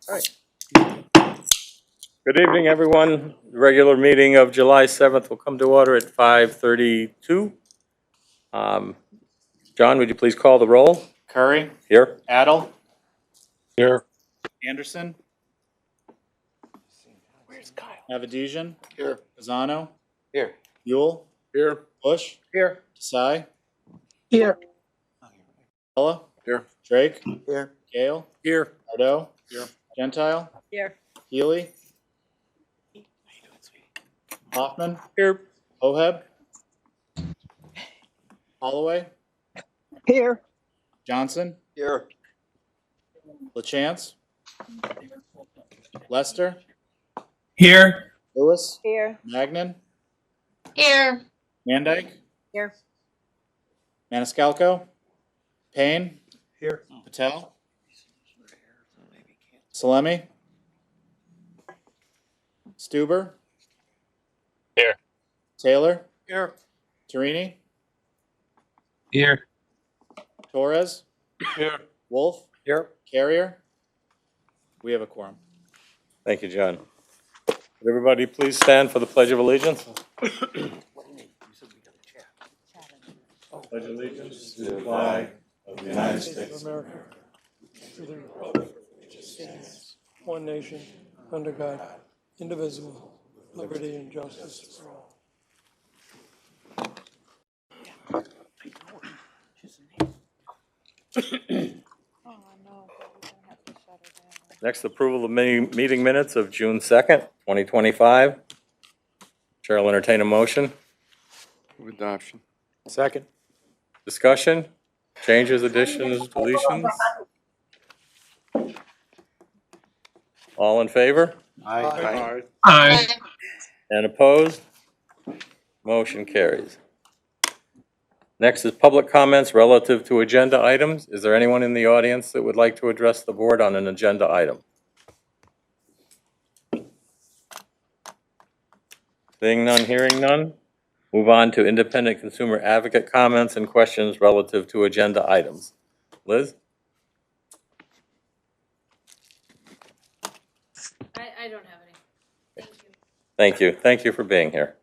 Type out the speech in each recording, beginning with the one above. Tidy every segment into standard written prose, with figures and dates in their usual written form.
Good evening, everyone. The regular meeting of July 7th will come to order at 5:32. John, would you please call the roll? Curry, Here. Adel, Here. Anderson. Where's Kyle? Navadesian, Here. Pisano, Here. Buell, Here. Bush, Here. Desai, Here. Ella, Here. Drake, Here. Gale, Here. Ardo, Gentile, Here. Healy, Hoffman, Here. Oheb, Holloway, Here. Johnson, Here. LaChance, Lester, Here. Lewis, Here. Magnan, Here. Mandyke, Here. Maniscalco, Payne, Here. Patel, Salemi, Stuber, Here. Taylor, Here. Torini, Here. Torres, Here. Wolf, Here. Carrier. We have a quorum. Thank you, John. Would everybody please stand for the Pledge of Allegiance? Pledge allegiance to the flag of the United States. America, to the republic which stands one nation, under God, indivisible, liberty and justice for all. Next, approval of meeting minutes of June 2nd, 2025. Chair will entertain a motion. Move adoption. Second. Discussion, changes, additions, deletions? All in favor Aye. Aye. and opposed? Motion carries. Next is public comments relative to agenda items. Is there anyone in the audience that would like to address the board on an agenda item? Seeing none, hearing none. Move on to independent consumer advocate comments and questions relative to agenda items. Liz? I don't have any. Thank you. Thank you. Thank you for being here.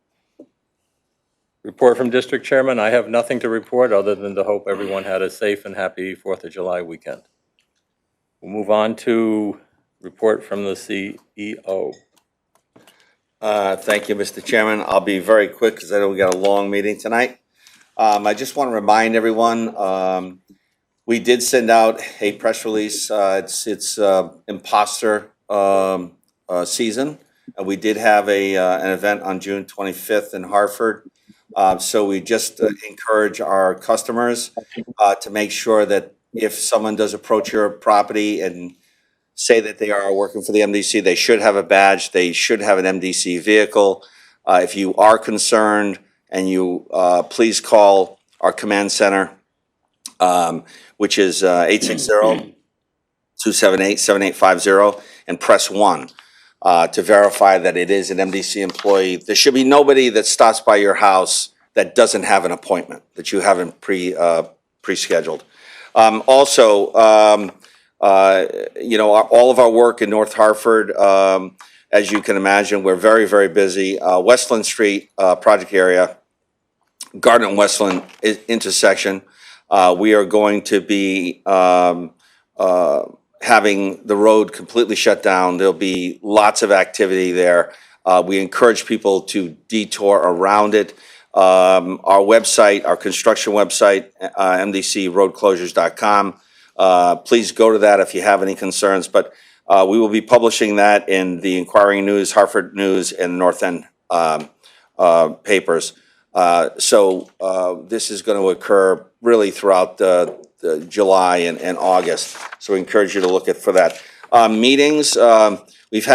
Report from District Chairman. I have nothing to report other than to hope everyone had a safe and happy 4th of July weekend. We'll move on to report from the CEO. Thank you, Mr. Chairman. I'll be very quick because I know we got a long meeting tonight. I just want to remind everyone, we did send out a press release. It's imposter season. We did have an event on June 25th in Hartford. So we just encourage our customers to make sure that if someone does approach your property and say that they are working for the MDC, they should have a badge, they should have an MDC vehicle. If you are concerned, and you please call our command center, which is 860-278-7850, and press 1 to verify that it is an MDC employee. There should be nobody that stops by your house that doesn't have an appointment, that you haven't pre-scheduled. All of our work in North Hartford, as you can imagine, we're very, very busy. Westland Street project area, Garden and Westland intersection, we are going to be having the road completely shut down. There'll be lots of activity there. We encourage people to detour around it. Our website, our construction website, mdcroadclosures.com. Please go to that if you have any concerns, but we will be publishing that in the Inquiring News, Hartford News, and North End papers. So this is going to occur really throughout the July and August. So we encourage you to look for that. Meetings, we've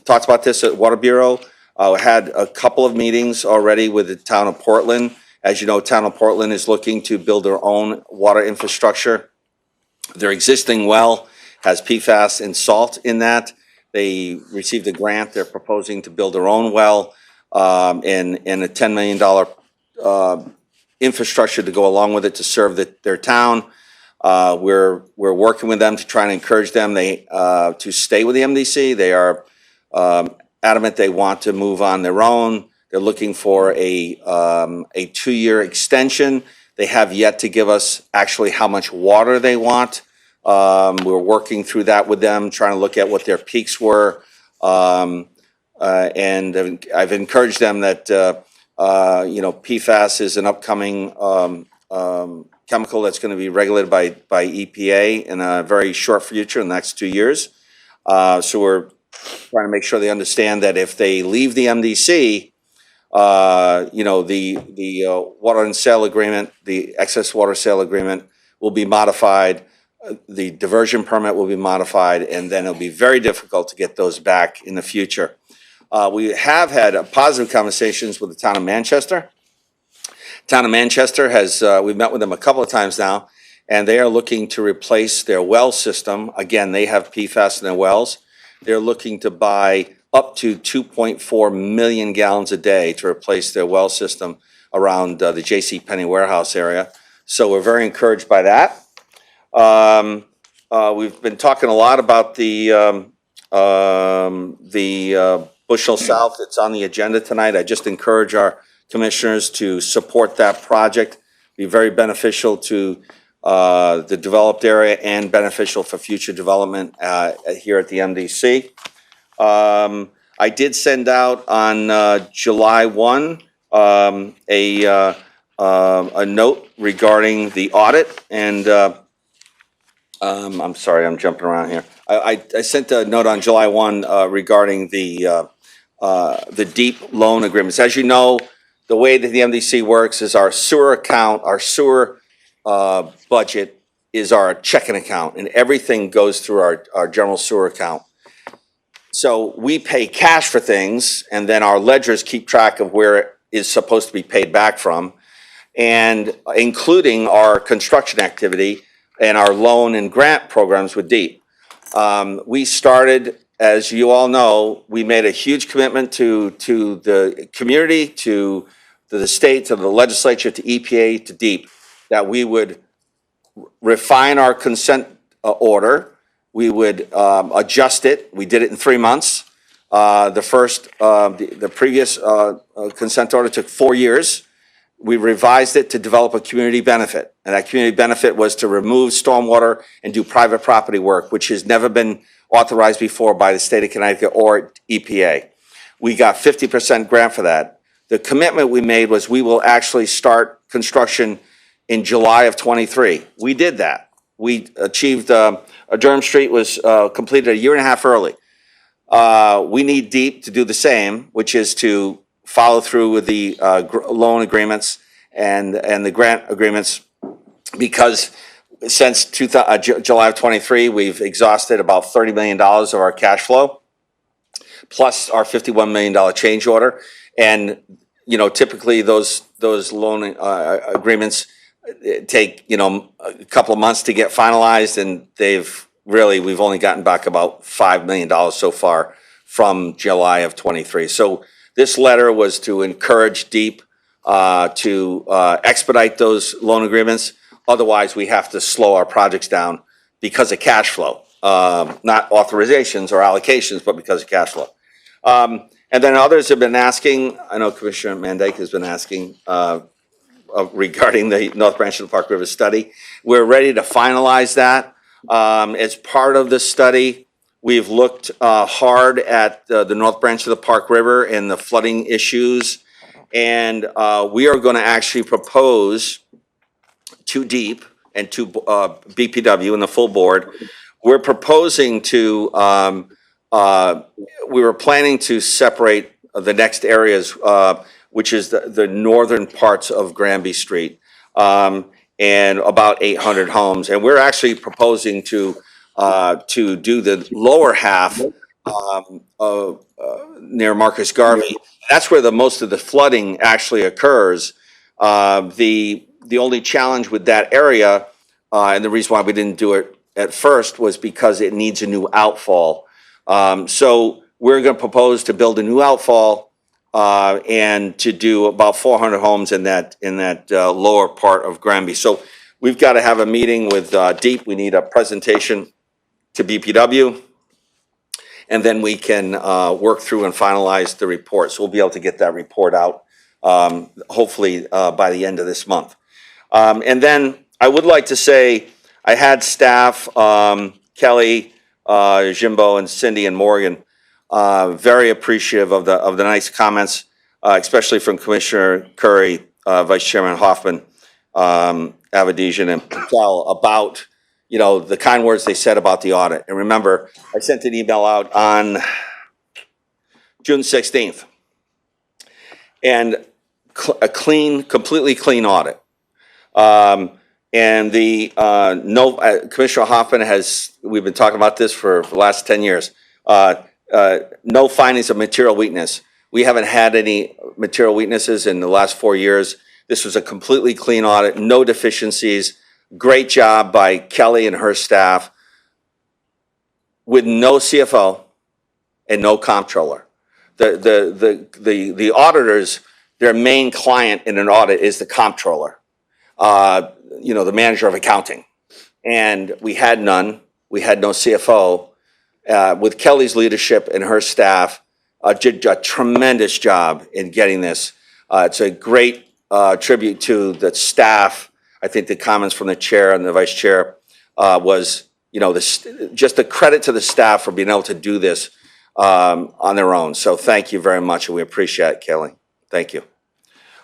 talked about this at Water Bureau. Had a couple of meetings already with the town of Portland. As you know, town of Portland is looking to build their own water infrastructure. Their existing well has PFAS and salt in that. They received a grant. They're proposing to build their own well and a $10 million infrastructure to go along with it to serve their town. We're working with them to try and encourage them to stay with the MDC. They are adamant they want to move on their own. They're looking for a 2-year extension. They have yet to give us actually how much water they want. We're working through that with them, trying to look at what their peaks were. And I've encouraged them that, PFAS is an upcoming chemical that's going to be regulated by EPA in a very short future, in the next 2 years. So we're trying to make sure they understand that if they leave the MDC, the water and sale agreement, the excess water sale agreement will be modified. The diversion permit will be modified, and then it'll be very difficult to get those back in the future. We have had positive conversations with the town of Manchester. Town of Manchester we've met with them a couple of times now, and they are looking to replace their well system. Again, they have PFAS in their wells. They're looking to buy up to 2.4 million gallons a day to replace their well system around the J.C. Penney warehouse area. So we're very encouraged by that. We've been talking a lot about the Bushnell South. It's on the agenda tonight. I just encourage our commissioners to support that project. Be very beneficial to the developed area and beneficial for future development here at the MDC. I did send out on July 1 a note regarding the audit, and I'm sorry, I'm jumping around here. I sent a note on July 1 regarding the deep loan agreements. As you know, the way that the MDC works is our sewer account, our sewer budget is our checking account, and everything goes through our general sewer account. So we pay cash for things, and then our ledgers keep track of where it is supposed to be paid back from, and including our construction activity and our loan and grant programs with DEEP. We started, as you all know, we made a huge commitment to the community, to the state, to the legislature, to EPA, to DEEP, that we would refine our consent order. We would adjust it. We did it in 3 months. The previous consent order took 4 years. We revised it to develop a community benefit. And that community benefit was to remove stormwater and do private property work, which has never been authorized before by the state of Connecticut or EPA. We got 50% grant for that. The commitment we made was we will actually start construction in July of 23. We did that. We achieved, Durham Street was completed a year and a half early. We need DEEP to do the same, which is to follow through with the loan agreements and the grant agreements, because since July of 23, we've exhausted about $30 million of our cash flow, plus our $51 million change order. And, typically those loan agreements take, a couple of months to get finalized, and we've only gotten back about $5 million so far from July of 23. So this letter was to encourage DEEP to expedite those loan agreements. Otherwise, we have to slow our projects down because of cash flow, not authorizations or allocations, but because of cash flow. And then others have been asking, I know Commissioner Mandake has been asking regarding the North Branch of the Park River study. We're ready to finalize that. As part of the study, we've looked hard at the North Branch of the Park River and the flooding issues. And we are going to actually propose to DEEP and to BPW and the full board. We're proposing to, we were planning to separate the next areas, which is the northern parts of Granby Street, and about 800 homes. And we're actually proposing to do the lower half near Marcus Garvey. That's where most of the flooding actually occurs. The only challenge with that area, and the reason why we didn't do it at first, was because it needs a new outfall. So we're going to propose to build a new outfall and to do about 400 homes in that lower part of Granby. So we've got to have a meeting with Deep. We need a presentation to BPW. And then we can work through and finalize the report. So we'll be able to get that report out hopefully by the end of this month. And then I would like to say, I had staff, Kelly, Jimbo, and Cindy and Morgan, very appreciative of the nice comments, especially from Commissioner Curry, Vice Chairman Hoffman, Avedisian, and Patel about, you know, the kind words they said about the audit. And remember, I sent an email out on June 16th. And a clean, completely clean audit. And the Commissioner Hoffman we've been talking about this for the last 10 years. No findings of material weakness. We haven't had any material weaknesses in the last 4 years. This was a completely clean audit, no deficiencies. Great job by Kelly and her staff with no CFO and no comptroller. The auditors, their main client in an audit is the comptroller. You know, the manager of accounting. And we had none. We had no CFO. With Kelly's leadership and her staff, did a tremendous job in getting this. It's a great tribute to the staff. I think the comments from the chair and the vice chair was, you know, just a credit to the staff for being able to do this on their own. So thank you very much, and we appreciate it, Kelly. Thank you.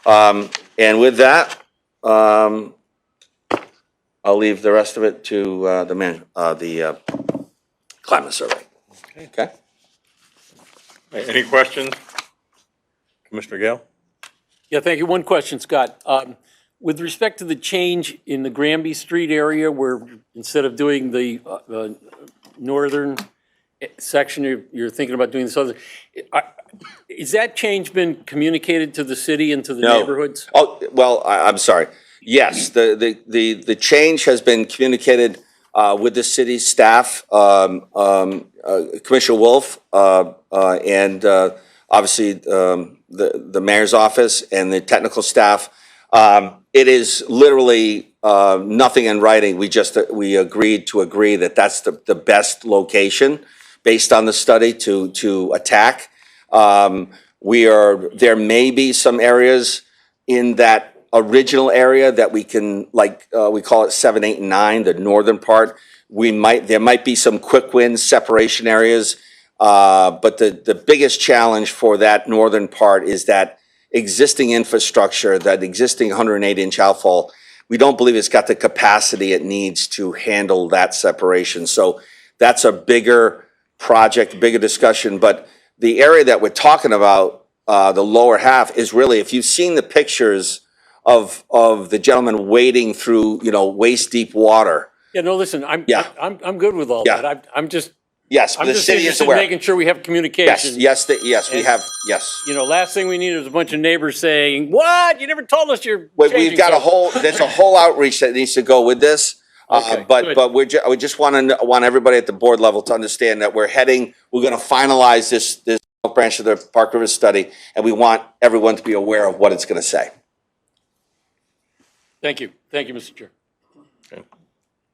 And with that, I'll leave the rest of it to the climate survey. Okay. Any questions? Commissioner Gale? Yeah, thank you. One question, Scott. With respect to the change in the Granby Street area where instead of doing the northern section, you're thinking about doing the southern, is that change been communicated to the city and to the neighborhoods? Oh, well, I'm sorry. Yes, the change has been communicated with the city staff, Commissioner Wolf, and obviously the mayor's office and the technical staff. It is literally nothing in writing. We agreed to agree that that's the best location based on the study to attack. There may be some areas in that original area that we can, like, we call it 7, 8, and 9, the northern part. There might be some quick win separation areas, but the biggest challenge for that northern part is that existing infrastructure, that existing 108-inch outfall. We don't believe it's got the capacity it needs to handle that separation. So that's a bigger project, bigger discussion. But the area that we're talking about, the lower half, is really, if you've seen the pictures of the gentleman wading through, you know, waist deep water. Yeah, no, listen, I'm good with all that. I'm just Yes, but I'm the just city is interested in aware. making sure we have communication. Yes, we have, yes. You know, last thing we need is a bunch of neighbors saying, "What? You never told us you're." We've got there's a whole outreach that needs to go with this. Okay, But we just want everybody at the board level to understand that we're going to finalize this branch of the Park River study, and we want everyone to be aware of what it's going to say. Thank you, Mr. Chair. Okay.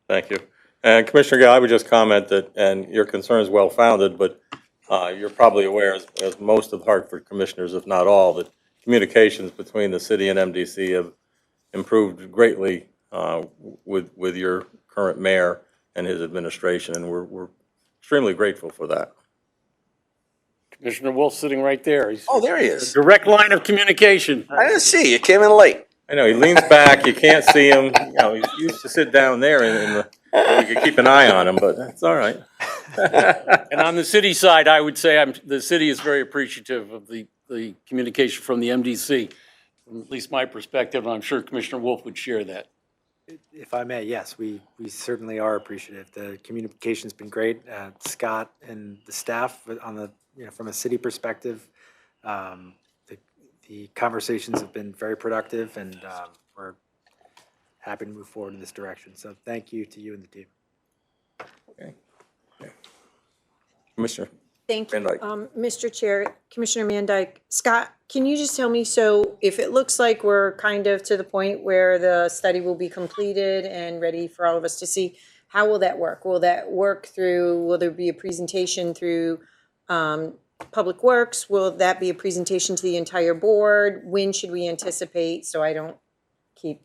Thank you. And Commissioner Gale, I would just comment that, and your concern is well-founded, but you're probably aware, as most of Hartford commissioners, if not all, that communications between the city and MDC have improved greatly with your current mayor and his administration, and we're extremely grateful for that. Commissioner Wolf sitting right there. Oh, there he is. Direct line of communication. I didn't see you. You came in late. I know, he leans back, you can't see him, you know, he used to sit down there we could keep an eye on him, but that's all right. And on the city side, I would say the city is very appreciative of the communication from the MDC, from at least my perspective, and I'm sure Commissioner Wolf would share that. If I may, yes, we certainly are appreciative. The communication's been great. Scott and the staff on the, from a city perspective, the conversations have been very productive, and we're happy to move forward in this direction. So thank you to you and the team. Okay. Commissioner Thank you. Van Dyke. Mr. Chair, Commissioner Mandyke, Scott, can you just tell me, so if it looks like we're kind of to the point where the study will be completed and ready for all of us to see, how will that work? Will that work through, will there be a presentation through Public Works? Will that be a presentation to the entire board? When should we anticipate, so I don't keep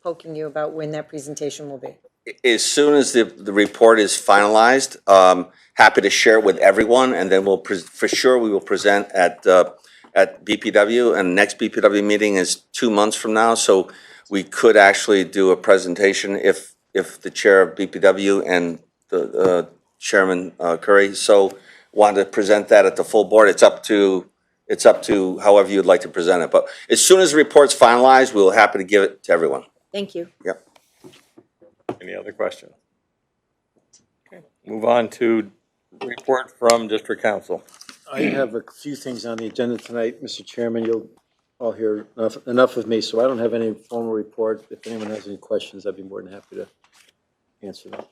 poking you about when that presentation will be? As soon as the report is finalized, happy to share it with everyone, and then for sure, we will present at BPW, and the next BPW meeting is 2 months from now, so we could actually do a presentation if the chair of BPW and the Chairman Curry so wanted to present that at the full board. It's up to however you'd like to present it, but as soon as the report's finalized, we'll happy to give it to everyone. Thank you. Yep. Any other questions? Okay. Move on to report from District Council. I have a few things on the agenda tonight, Mr. Chairman. You'll all hear enough of me, so I don't have any formal report. If anyone has any questions, I'd be more than happy to answer them.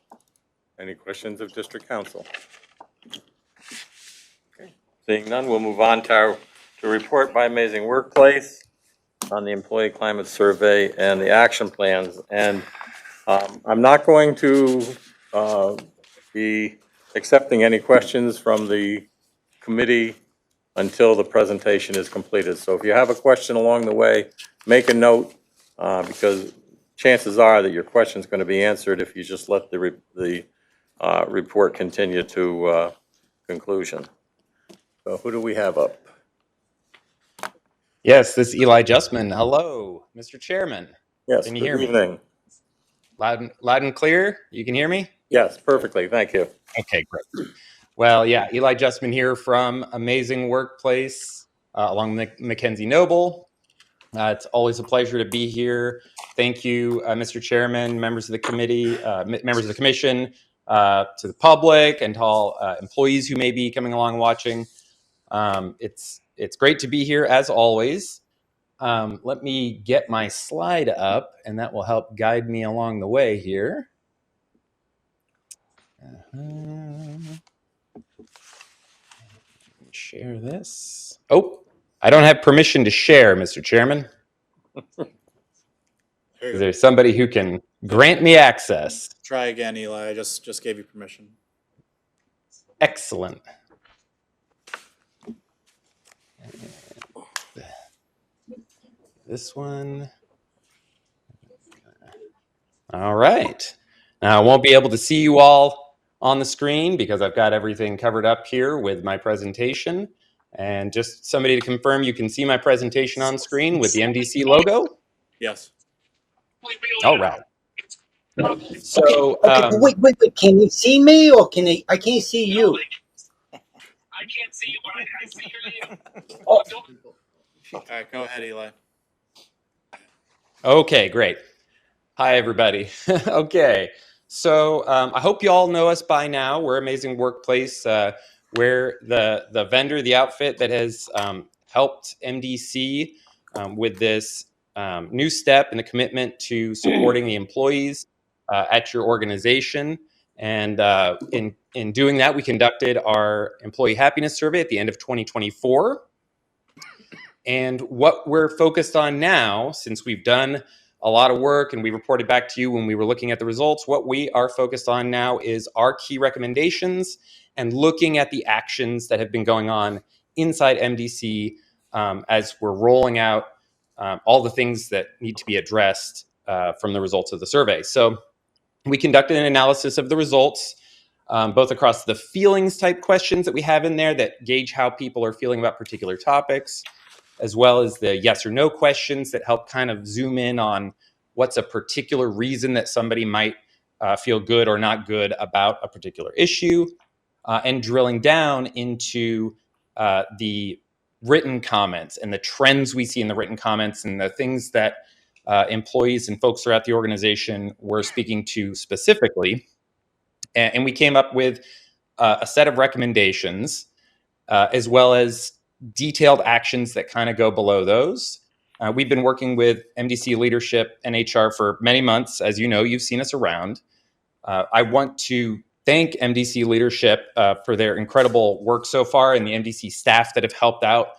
Any questions of District Council? Okay. Seeing none, we'll move on to report by Amazing Workplace on the Employee Climate Survey and the action plans. And I'm not going to be accepting any questions from the committee until the presentation is completed. So if you have a question along the way, make a note because chances are that your question is going to be answered if you just let the report continue to conclusion. So who do we have up? Yes, this is Eli Justman. Hello, Mr. Chairman. Yes, can you hear good me? Evening. Loud and clear? You can hear me? Yes, perfectly. Thank you. Okay, great. Well, yeah, Eli Justman here from Amazing Workplace along with Mackenzie Noble. It's always a pleasure to be here. Thank you, Mr. Chairman, members of the committee, members of the commission, to the public, and to all employees who may be coming along watching. It's great to be here as always. Let me get my slide up, and that will help guide me along the way here. Share this. Oh, I don't have permission to share, Mr. Chairman. Is there somebody who can grant me access? Try again, Eli. I just gave you permission. Excellent. This one. All right. Now I won't be able to see you all on the screen because I've got everything covered up here with my presentation. And just somebody to confirm, you can see my presentation on screen with the MDC logo? Yes. All right. So, Okay, wait. Can you see me or I can't see you? I can't see you, but I see you. Oh. All right, go ahead, Eli. Okay, great. Hi, everybody. Okay, so I hope you all know us by now. We're Amazing Workplace. We're the vendor, the outfit that has helped MDC with this new step in the commitment to supporting the employees at your organization. And in doing that, we conducted our employee happiness survey at the end of 2024. And what we're focused on now, since we've done a lot of work and we reported back to you when we were looking at the results, what we are focused on now is our key recommendations and looking at the actions that have been going on inside MDC as we're rolling out all the things that need to be addressed from the results of the survey. So we conducted an analysis of the results, both across the feelings type questions that we have in there that gauge how people are feeling about particular topics, as well as the yes or no questions that help kind of zoom in on what's a particular reason that somebody might feel good or not good about a particular issue, and drilling down into the written comments and the trends we see in the written comments and the things that employees and folks throughout the organization were speaking to specifically. And we came up with a set of recommendations, as well as detailed actions that kind of go below those. We've been working with MDC leadership and HR for many months. As you know, you've seen us around. I want to thank MDC leadership for their incredible work so far, and the MDC staff that have helped out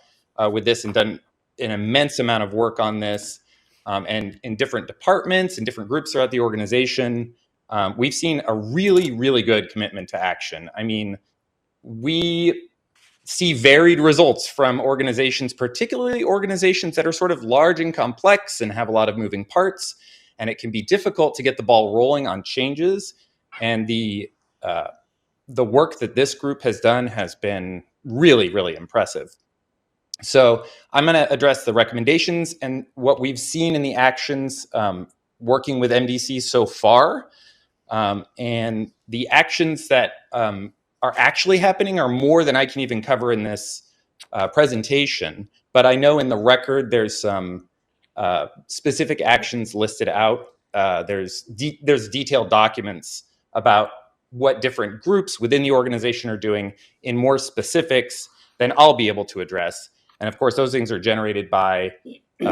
with this and done an immense amount of work on this, and in different departments and different groups throughout the organization. We've seen a really, really good commitment to action. I mean, we see varied results from organizations, particularly organizations that are sort of large and complex and have a lot of moving parts, and it can be difficult to get the ball rolling on changes. And the work that this group has done has been really, really impressive. So I'm going to address the recommendations and what we've seen in the actions working with MDC so far. And the actions that are actually happening are more than I can even cover in this presentation. But I know in the record there's some specific actions listed out. There's detailed documents about what different groups within the organization are doing in more specifics than I'll be able to address. And of course, those things are generated by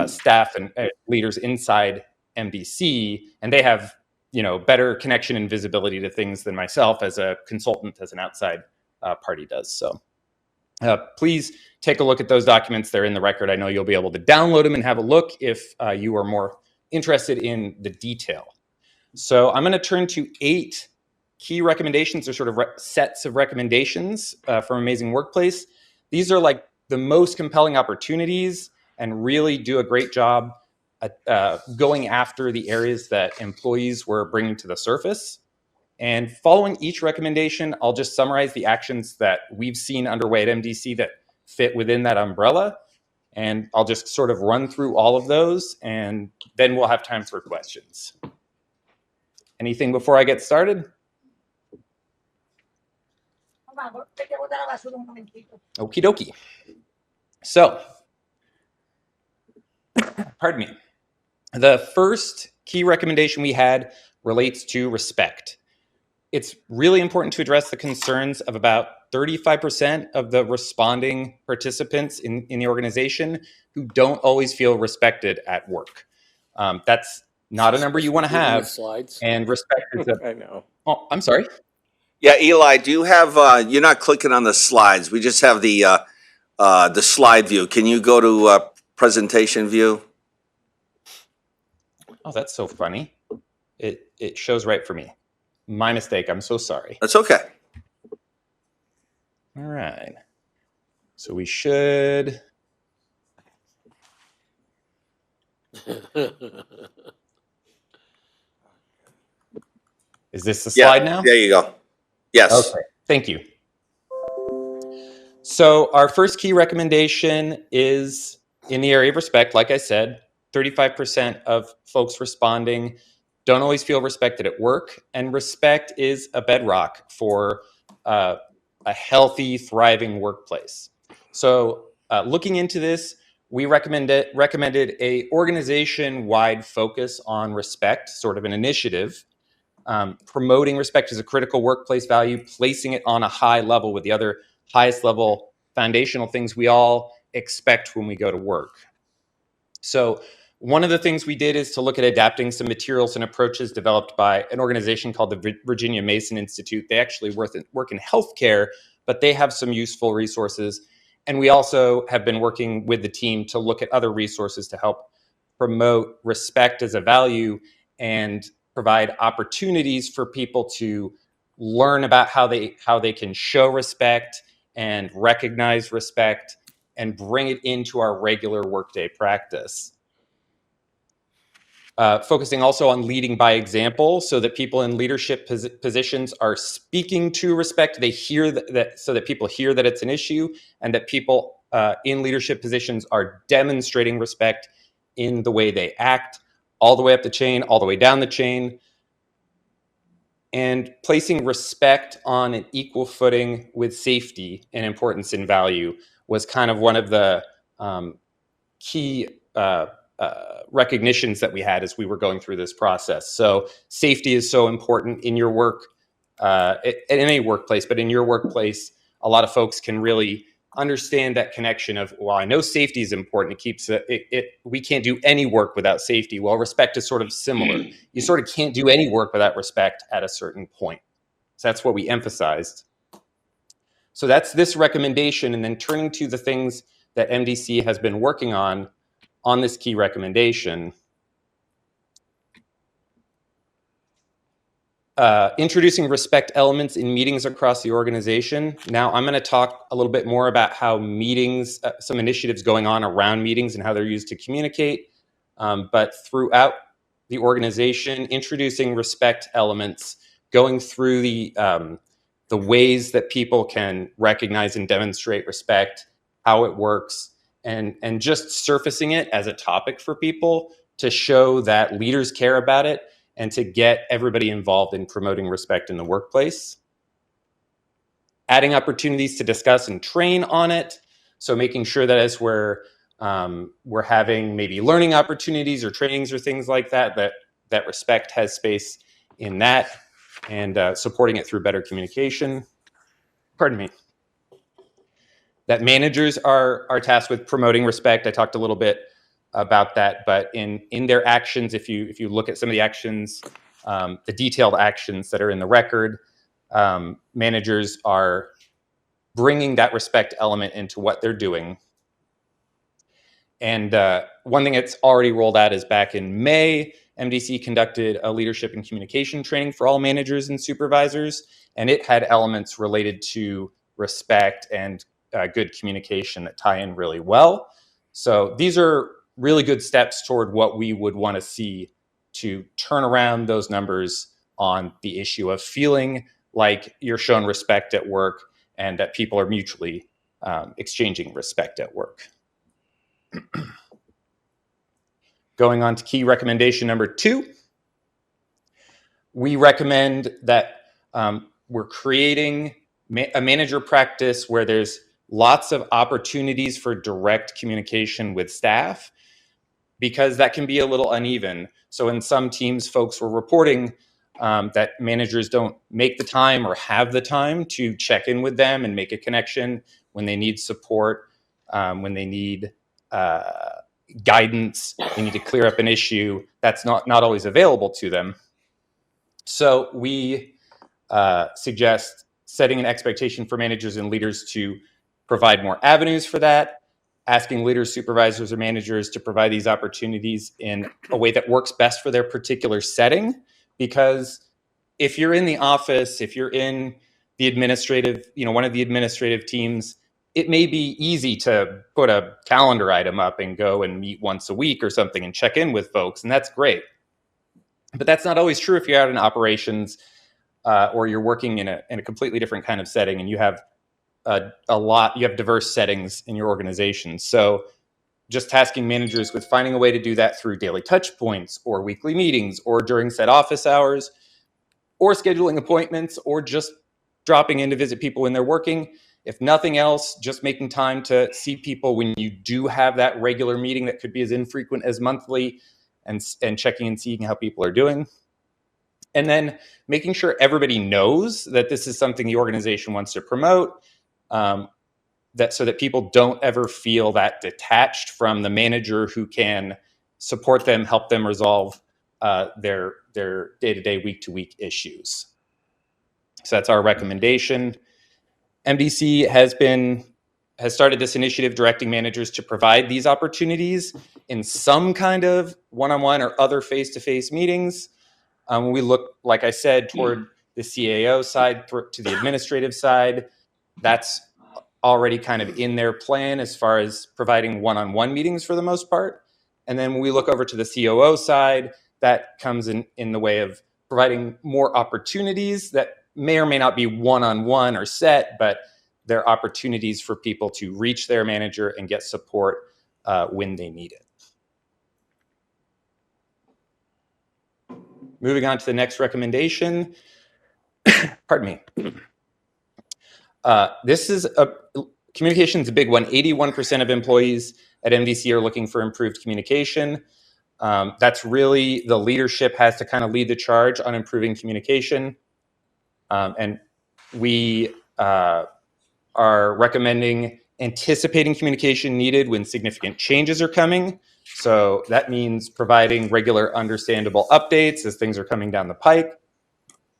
staff and leaders inside MDC, and they have better connection and visibility to things than myself as a consultant, as an outside party does. So please take a look at those documents. They're in the record. I know you'll be able to download them and have a look if you are more interested in the detail. So I'm going to turn to 8 key recommendations, or sort of sets of recommendations from Amazing Workplace. These are like the most compelling opportunities and really do a great job going after the areas that employees were bringing to the surface. And following each recommendation, I'll just summarize the actions that we've seen underway at MDC that fit within that umbrella. And I'll just sort of run through all of those, and then we'll have time for questions. Anything before I get started? Okie dokie. So, pardon me. The first key recommendation we had relates to respect. It's really important to address the concerns of about 35% of the responding participants in the organization who don't always feel respected at work. That's not a number you want to have. Slides. And respect is I know. Oh, I'm sorry. Yeah, Eli, do you have, you're not clicking on the slides. We just have the slide view. Can you go to presentation view? Oh, that's so funny. It shows right for me. My mistake. I'm so sorry. That's okay. All right. So we should. Is this the slide now? There you go. Yes. Okay. Thank you. So our first key recommendation is in the area of respect. Like I said, 35% of folks responding don't always feel respected at work, and respect is a bedrock for a healthy, thriving workplace. So looking into this, we recommended a organization-wide focus on respect, sort of an initiative. Promoting respect as a critical workplace value, placing it on a high level with the other highest level foundational things we all expect when we go to work. So one of the things we did is to look at adapting some materials and approaches developed by an organization called the Virginia Mason Institute. They actually work in healthcare, but they have some useful resources. And we also have been working with the team to look at other resources to help promote respect as a value and provide opportunities for people to learn about how they can show respect and recognize respect and bring it into our regular workday practice. Focusing also on leading by example, so that people in leadership positions are speaking to respect. They hear that so that people hear that it's an issue, and that people in leadership positions are demonstrating respect in the way they act, all the way up the chain, all the way down the chain. And placing respect on an equal footing with safety and importance and value was kind of one of the key recognitions that we had as we were going through this process. So safety is so important in your work, in any workplace, but in your workplace, a lot of folks can really understand that connection of, well, I know safety is important. It keeps we can't do any work without safety. Well, respect is sort of similar. You sort of can't do any work without respect at a certain point. So that's what we emphasized. So that's this recommendation, and then turning to the things that MDC has been working on this key recommendation. Introducing respect elements in meetings across the organization. Now I'm going to talk a little bit more about how meetings, some initiatives going on around meetings and how they're used to communicate. But throughout the organization, introducing respect elements, going through the ways that people can recognize and demonstrate respect, how it works, and just surfacing it as a topic for people to show that leaders care about it and to get everybody involved in promoting respect in the workplace. Adding opportunities to discuss and train on it. So making sure that as we're having maybe learning opportunities or trainings or things like that, that respect has space in that, and supporting it through better communication. Pardon me. That managers are tasked with promoting respect. I talked a little bit about that, but in their actions, if you look at some of the actions, the detailed actions that are in the record, managers are bringing that respect element into what they're doing. And one thing that's already rolled out is back in May, MDC conducted a leadership and communication training for all managers and supervisors, and it had elements related to respect and good communication that tie in really well. So these are really good steps toward what we would want to see to turn around those numbers on the issue of feeling like you're shown respect at work and that people are mutually exchanging respect at work. Going on to key recommendation number 2, we recommend that we're creating a manager practice where there's lots of opportunities for direct communication with staff, because that can be a little uneven. So in some teams, folks were reporting that managers don't make the time or have the time to check in with them and make a connection when they need support, when they need guidance, they need to clear up an issue that's not always available to them. So we suggest setting an expectation for managers and leaders to provide more avenues for that, asking leaders, supervisors, or managers to provide these opportunities in a way that works best for their particular setting. Because if you're in the office, if you're in the administrative, one of the administrative teams, it may be easy to put a calendar item up and go and meet once a week or something and check in with folks, and that's great. But that's not always true if you're out in operations or you're working in a completely different kind of setting, and you have you have diverse settings in your organization. So just tasking managers with finding a way to do that through daily touch points or weekly meetings or during set office hours, or scheduling appointments, or just dropping in to visit people when they're working. If nothing else, just making time to see people when you do have that regular meeting that could be as infrequent as monthly, and checking and seeing how people are doing. And then making sure everybody knows that this is something the organization wants to promote, so that people don't ever feel that detached from the manager who can support them, help them resolve their day-to-day, week-to-week issues. So that's our recommendation. MDC has started this initiative directing managers to provide these opportunities in some kind of one-on-one or other face-to-face meetings. We look, like I said, toward the CAO side, to the administrative side. That's already kind of in their plan as far as providing one-on-one meetings for the most part. And then when we look over to the COO side, that comes in the way of providing more opportunities that may or may not be one-on-one or set, but they're opportunities for people to reach their manager and get support when they need it. Moving on to the next recommendation. Pardon me. Communication is a big one. 81% of employees at MDC are looking for improved communication. That's really, the leadership has to kind of lead the charge on improving communication. And we are recommending anticipating communication needed when significant changes are coming. So that means providing regular, understandable updates as things are coming down the pike.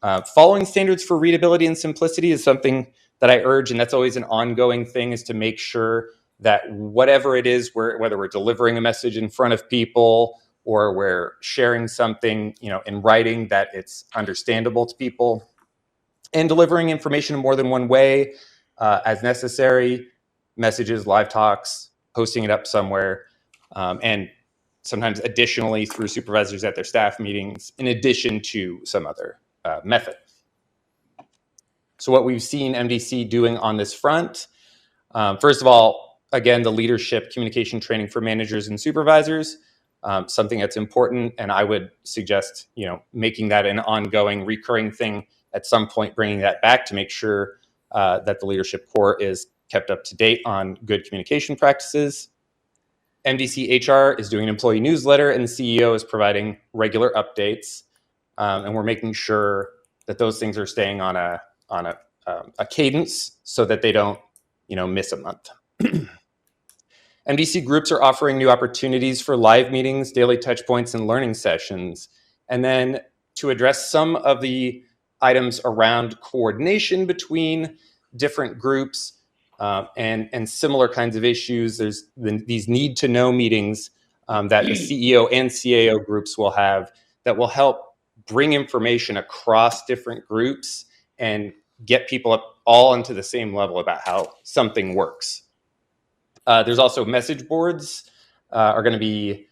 Following standards for readability and simplicity is something that I urge, and that's always an ongoing thing, is to make sure that whatever it is, whether we're delivering a message in front of people or we're sharing something, in writing, that it's understandable to people, and delivering information in more than one way as necessary, messages, live talks, posting it up somewhere, and sometimes additionally through supervisors at their staff meetings, in addition to some other method. So what we've seen MDC doing on this front, first of all, again, the leadership communication training for managers and supervisors, something that's important, and I would suggest, making that an ongoing, recurring thing at some point, bringing that back to make sure that the leadership core is kept up to date on good communication practices. MDC HR is doing an employee newsletter, and the CEO is providing regular updates, and we're making sure that those things are staying on a cadence so that they don't, miss a month. MDC groups are offering new opportunities for live meetings, daily touch points, and learning sessions. And then to address some of the items around coordination between different groups and similar kinds of issues, there's these need to know meetings that the CEO and CAO groups will have that will help bring information across different groups and get people up all into the same level about how something works. There's also message boards are going to be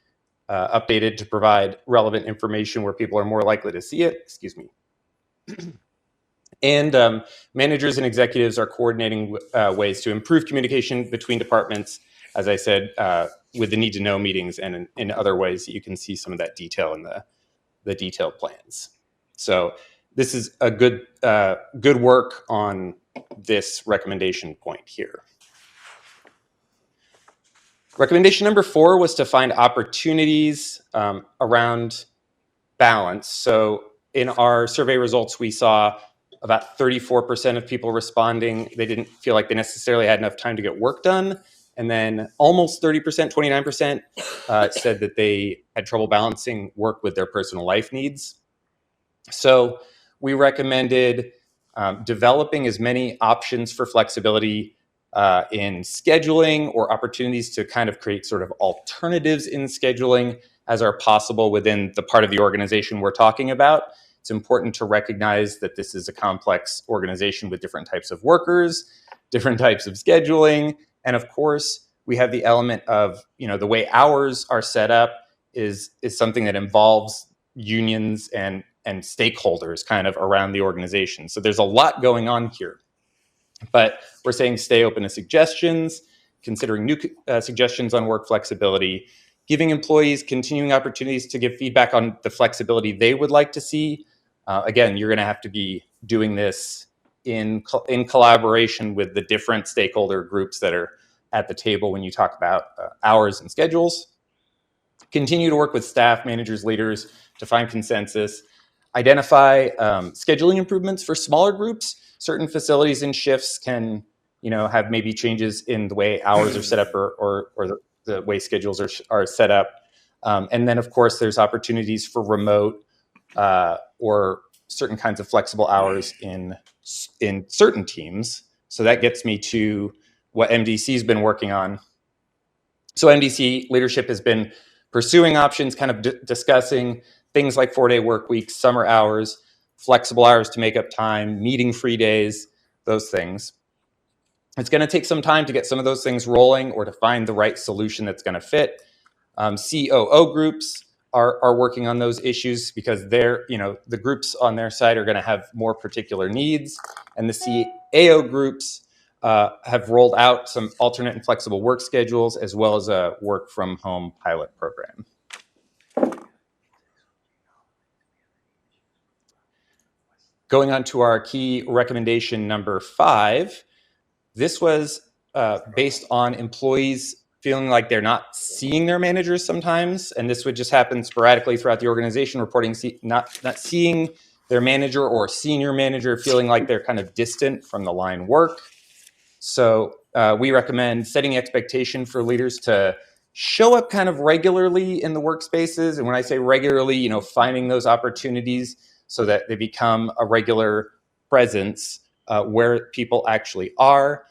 updated to provide relevant information where people are more likely to see it. Excuse me. And managers and executives are coordinating ways to improve communication between departments, as I said, with the need to know meetings and in other ways that you can see some of that detail in the detailed plans. So this is a good work on this recommendation point here. Recommendation number 4 was to find opportunities around balance. So in our survey results, we saw about 34% of people responding they didn't feel like they necessarily had enough time to get work done. And then almost 30%, 29% said that they had trouble balancing work with their personal life needs. So we recommended developing as many options for flexibility in scheduling or opportunities to kind of create sort of alternatives in scheduling as are possible within the part of the organization we're talking about. It's important to recognize that this is a complex organization with different types of workers, different types of scheduling, and of course, we have the element of, the way hours are set up is something that involves unions and stakeholders kind of around the organization. So there's a lot going on here. But we're saying stay open to suggestions, considering new suggestions on work flexibility, giving employees continuing opportunities to give feedback on the flexibility they would like to see. Again, you're going to have to be doing this in collaboration with the different stakeholder groups that are at the table when you talk about hours and schedules. Continue to work with staff, managers, leaders to find consensus. Identify scheduling improvements for smaller groups. Certain facilities and shifts can, have maybe changes in the way hours are set up or the way schedules are set up. And then, of course, there's opportunities for remote or certain kinds of flexible hours in certain teams. So that gets me to what MDC's been working on. So MDC leadership has been pursuing options, kind of discussing things like 4-day work weeks, summer hours, flexible hours to make up time, meeting free days, those things. It's going to take some time to get some of those things rolling or to find the right solution that's going to fit. COO groups are working on those issues because the groups on their side are going to have more particular needs. And the CAO groups have rolled out some alternate and flexible work schedules as well as a work from home pilot program. Going on to our key recommendation number 5, this was based on employees feeling like they're not seeing their managers sometimes, and this would just happen sporadically throughout the organization, reporting not seeing their manager or senior manager, feeling like they're kind of distant from the line work. So we recommend setting expectation for leaders to show up kind of regularly in the workspaces. And when I say regularly, finding those opportunities so that they become a regular presence where people actually are.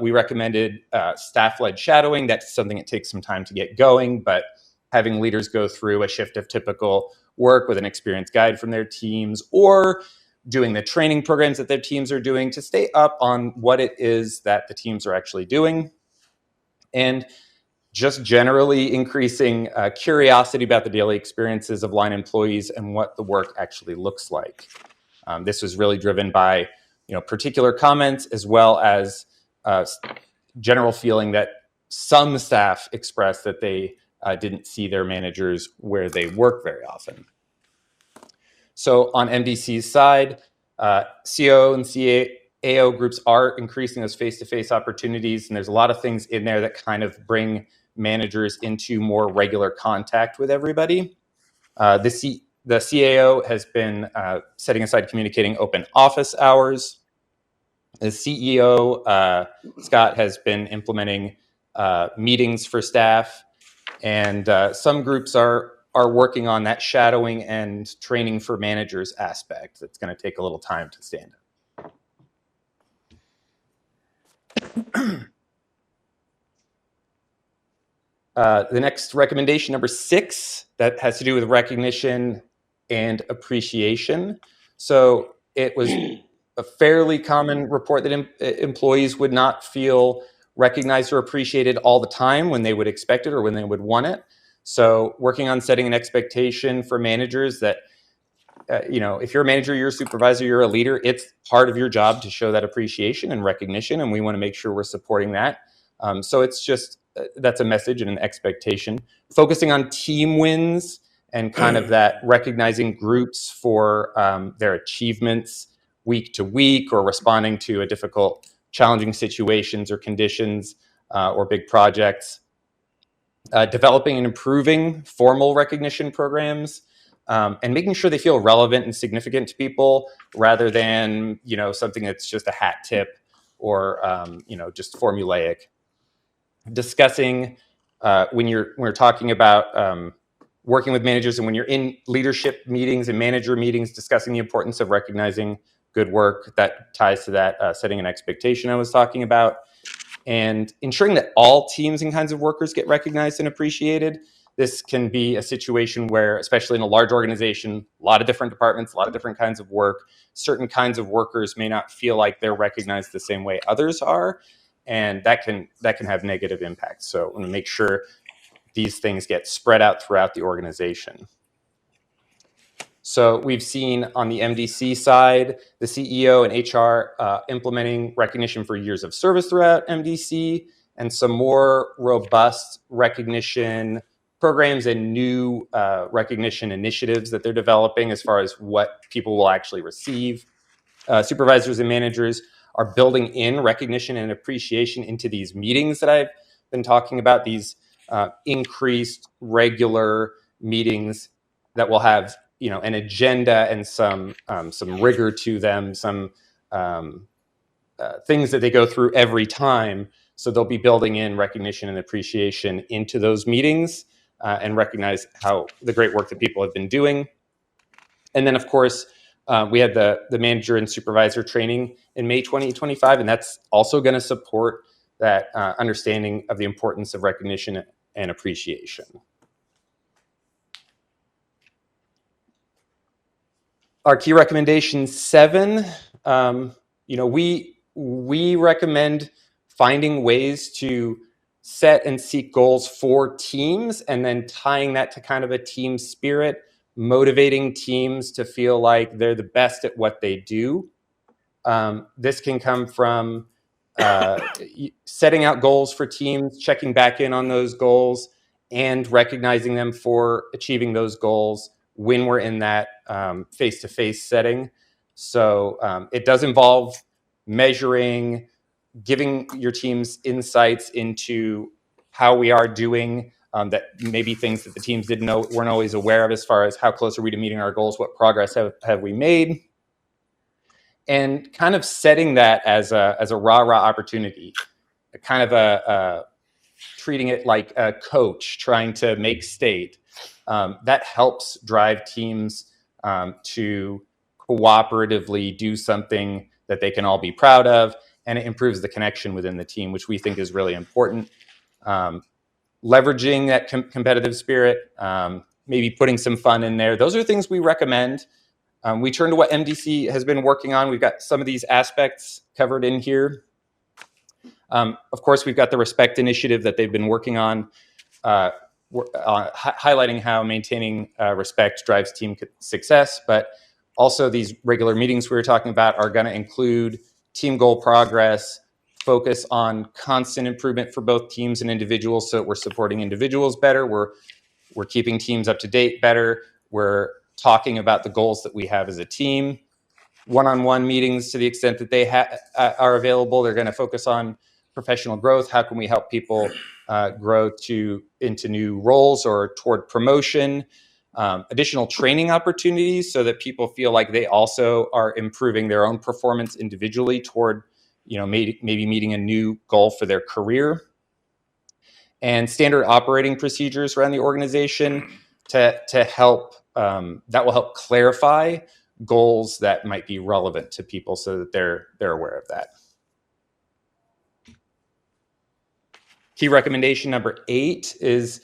We recommended staff-led shadowing. That's something that takes some time to get going, but having leaders go through a shift of typical work with an experienced guide from their teams, or doing the training programs that their teams are doing to stay up on what it is that the teams are actually doing. And just generally increasing curiosity about the daily experiences of line employees and what the work actually looks like. This was really driven by, particular comments, as well as general feeling that some staff expressed that they didn't see their managers where they work very often. So on MDC's side, CO and CAO groups are increasing those face-to-face opportunities, and there's a lot of things in there that kind of bring managers into more regular contact with everybody. The CAO has been setting aside communicating open office hours. The CEO, Scott, has been implementing meetings for staff, and some groups are working on that shadowing and training for managers aspect. That's going to take a little time to stand up. The next recommendation, number 6, that has to do with recognition and appreciation. So it was a fairly common report that employees would not feel recognized or appreciated all the time when they would expect it or when they would want it. So working on setting an expectation for managers that, if you're a manager, you're a supervisor, you're a leader, it's part of your job to show that appreciation and recognition, and we want to make sure we're supporting that. So it's just, that's a message and an expectation. Focusing on team wins and kind of that recognizing groups for their achievements week to week, or responding to a difficult, challenging situations or conditions or big projects. Developing and improving formal recognition programs, and making sure they feel relevant and significant to people, rather than something that's just a hat tip or just formulaic. Discussing when we're talking about working with managers, and when you're in leadership meetings and manager meetings, discussing the importance of recognizing good work. That ties to that setting an expectation I was talking about. And ensuring that all teams and kinds of workers get recognized and appreciated. This can be a situation where, especially in a large organization, a lot of different departments, a lot of different kinds of work, certain kinds of workers may not feel like they're recognized the same way others are, and that can have negative impacts. So I want to make sure these things get spread out throughout the organization. So we've seen on the MDC side, the CEO and HR implementing recognition for years of service throughout MDC, and some more robust recognition programs and new recognition initiatives that they're developing as far as what people will actually receive. Supervisors and managers are building in recognition and appreciation into these meetings that I've been talking about, these increased regular meetings that will have an agenda and some rigor to them, some things that they go through every time. So they'll be building in recognition and appreciation into those meetings and recognize how the great work that people have been doing. And then, of course, we had the manager and supervisor training in May 2025, and that's also going to support that understanding of the importance of recognition and appreciation. Our key recommendation 7, we recommend finding ways to set and seek goals for teams, and then tying that to kind of a team spirit, motivating teams to feel like they're the best at what they do. This can come from setting out goals for teams, checking back in on those goals, and recognizing them for achieving those goals when we're in that face-to-face setting. So it does involve measuring, giving your teams insights into how we are doing, that maybe things that the teams weren't always aware of, as far as how close are we to meeting our goals, what progress have we made, and kind of setting that as a rah-rah opportunity, kind of treating it like a coach trying to make state. That helps drive teams to cooperatively do something that they can all be proud of, and it improves the connection within the team, which we think is really important. Leveraging that competitive spirit, maybe putting some fun in there. Those are things we recommend. We turn to what MDC has been working on. We've got some of these aspects covered in here. Of course, we've got the Respect Initiative that they've been working on, highlighting how maintaining respect drives team success, but also these regular meetings we were talking about are going to include team goal progress, focus on constant improvement for both teams and individuals, so that we're supporting individuals better, we're keeping teams up to date better, we're talking about the goals that we have as a team. One-on-one meetings, to the extent that they are available, they're going to focus on professional growth. How can we help people grow into new roles or toward promotion? Additional training opportunities so that people feel like they also are improving their own performance individually toward, maybe meeting a new goal for their career. And standard operating procedures around the organization to help, that will help clarify goals that might be relevant to people so that they're aware of that. Key recommendation number 8 is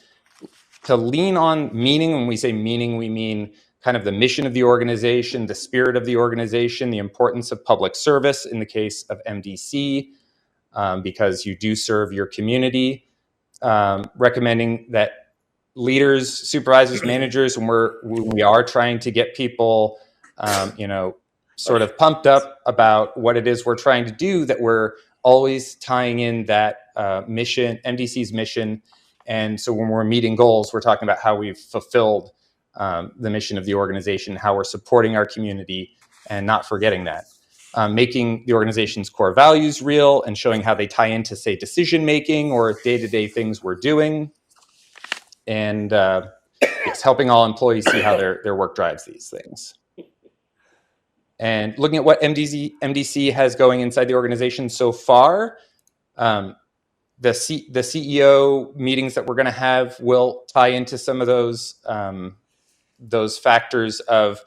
to lean on meaning. When we say meaning, we mean kind of the mission of the organization, the spirit of the organization, the importance of public service in the case of MDC, because you do serve your community. Recommending that leaders, supervisors, managers, when we are trying to get people, sort of pumped up about what it is we're trying to do, that we're always tying in that mission, MDC's mission. And so when we're meeting goals, we're talking about how we've fulfilled the mission of the organization, how we're supporting our community, and not forgetting that. Making the organization's core values real and showing how they tie into, say, decision-making or day-to-day things we're doing. And it's helping all employees see how their work drives these things. And looking at what MDC has going inside the organization so far, the CEO meetings that we're going to have will tie into some of those factors of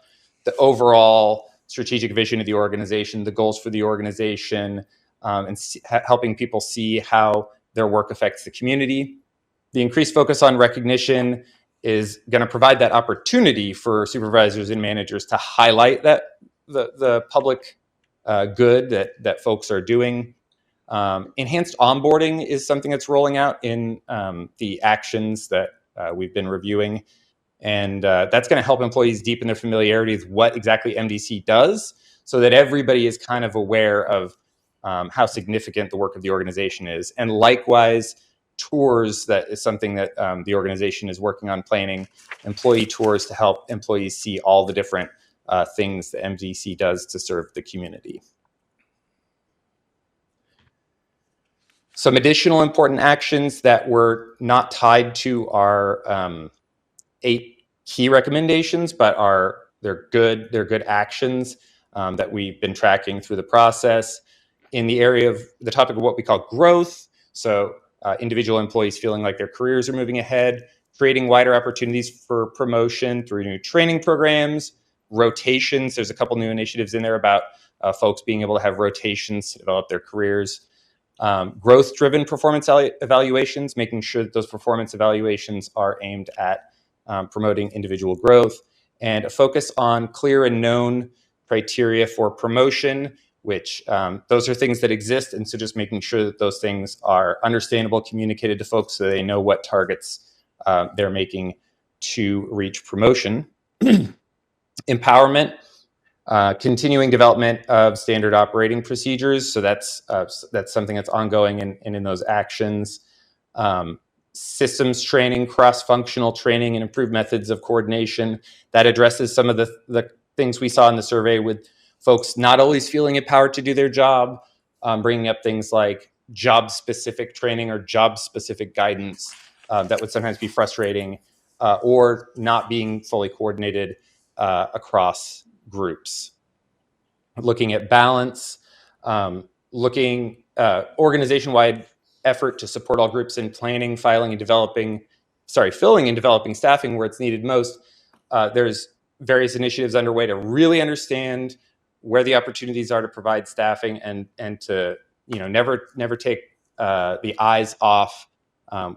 the overall strategic vision of the organization, the goals for the organization, and helping people see how their work affects the community. The increased focus on recognition is going to provide that opportunity for supervisors and managers to highlight that the public good that folks are doing. Enhanced onboarding is something that's rolling out in the actions that we've been reviewing. And that's going to help employees deepen their familiarity with what exactly MDC does, so that everybody is kind of aware of how significant the work of the organization is. And likewise, tours, that is something that the organization is working on planning, employee tours to help employees see all the different things that MDC does to serve the community. Some additional important actions that were not tied to our 8 key recommendations, but they're good actions that we've been tracking through the process in the area of the topic of what we call growth. So individual employees feeling like their careers are moving ahead, creating wider opportunities for promotion through new training programs, rotations. There's a couple new initiatives in there about folks being able to have rotations to develop their careers. Growth-driven performance evaluations, making sure that those performance evaluations are aimed at promoting individual growth, and a focus on clear and known criteria for promotion, which those are things that exist. And so just making sure that those things are understandable, communicated to folks so they know what targets they're making to reach promotion. Empowerment, continuing development of standard operating procedures. So that's something that's ongoing and in those actions. Systems training, cross-functional training, and improved methods of coordination. That addresses some of the things we saw in the survey with folks not always feeling empowered to do their job, bringing up things like job-specific training or job-specific guidance that would sometimes be frustrating, or not being fully coordinated across groups. Looking at balance, organization-wide effort to support all groups in planning, filling and developing staffing where it's needed most. There's various initiatives underway to really understand where the opportunities are to provide staffing and to, never take the eyes off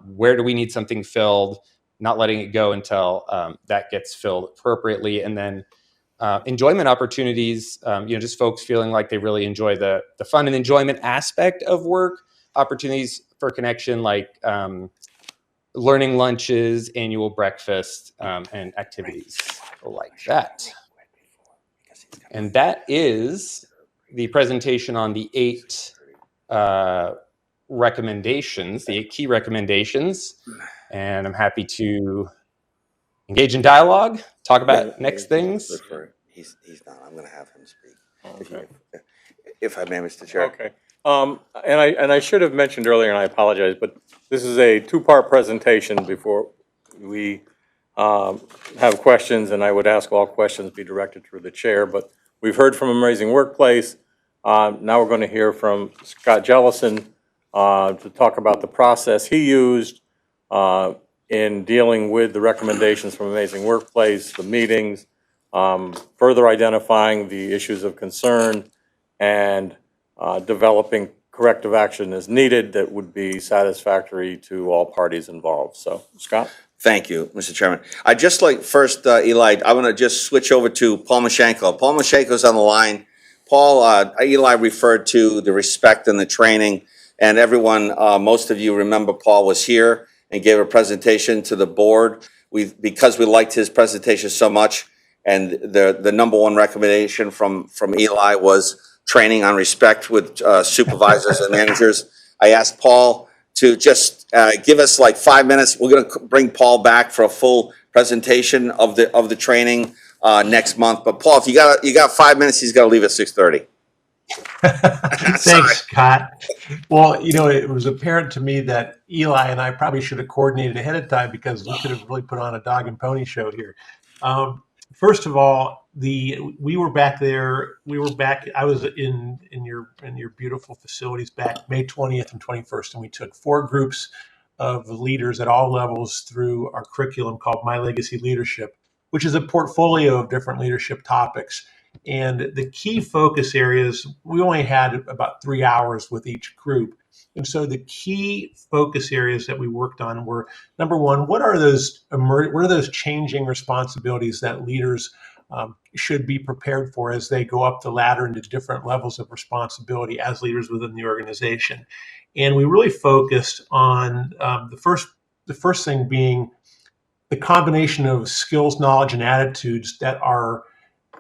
where do we need something filled, not letting it go until that gets filled appropriately. And then enjoyment opportunities, just folks feeling like they really enjoy the fun and enjoyment aspect of work, opportunities for connection like learning lunches, annual breakfast, and activities like that. And that is the presentation on the 8 recommendations, the 8 key recommendations. And I'm happy to engage in dialogue, talk about next things. He's not. I'm going to have him speak. Okay. If I may, Mr. Chair. Okay. And I should have mentioned earlier, and I apologize, but this is a 2-part presentation before we have questions, and I would ask all questions be directed through the chair. But we've heard from Amazing Workplace. Now we're going to hear from Scott Jellison to talk about the process he used in dealing with the recommendations from Amazing Workplace, the meetings, further identifying the issues of concern, and developing corrective action as needed that would be satisfactory to all parties involved. So, Scott? Thank you, Mr. Chairman. I'd just like first, Eli, I want to just switch over to Paul Mashenko. Paul Mashenko's on the line. Paul, Eli referred to the respect and the training, and everyone, most of you remember Paul was here and gave a presentation to the board. Because we liked his presentation so much, and the number one recommendation from Eli was training on respect with supervisors and managers. I asked Paul to just give us like 5 minutes. We're going to bring Paul back for a full presentation of the training next month. But Paul, if you got 5 minutes, he's got to leave at 6:30. Thanks, Scott. Well, it was apparent to me that Eli and I probably should have coordinated ahead of time because we could have really put on a dog and pony show here. First of all, we were back there. I was in your beautiful facilities back May 20th and 21st, and we took 4 groups of leaders at all levels through our curriculum called My Legacy Leadership, which is a portfolio of different leadership topics. And the key focus areas, we only had about 3 hours with each group. And so the key focus areas that we worked on were, number one, what are those changing responsibilities that leaders should be prepared for as they go up the ladder into different levels of responsibility as leaders within the organization? And we really focused on the first thing being the combination of skills, knowledge, and attitudes that are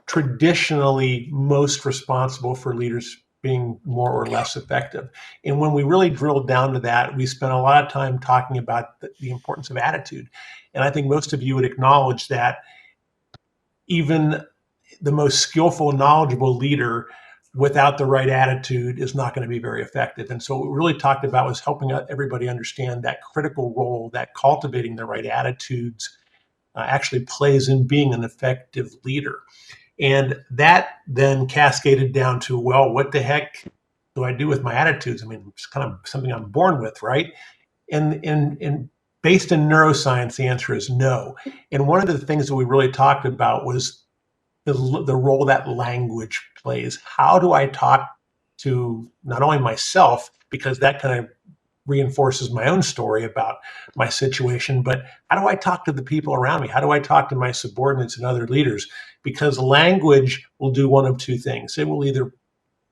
traditionally most responsible for leaders being more or less effective. And when we really drilled down to that, we spent a lot of time talking about the importance of attitude. And I think most of you would acknowledge that even the most skillful, knowledgeable leader without the right attitude is not going to be very effective. And so what we really talked about was helping everybody understand that critical role that cultivating the right attitudes actually plays in being an effective leader. And that then cascaded down to, well, what the heck do I do with my attitudes? I mean, it's kind of something I'm born with, right? And based in neuroscience, the answer is no. And one of the things that we really talked about was the role that language plays. How do I talk to not only myself, because that kind of reinforces my own story about my situation, but how do I talk to the people around me? How do I talk to my subordinates and other leaders? Because language will do one of two things. It will either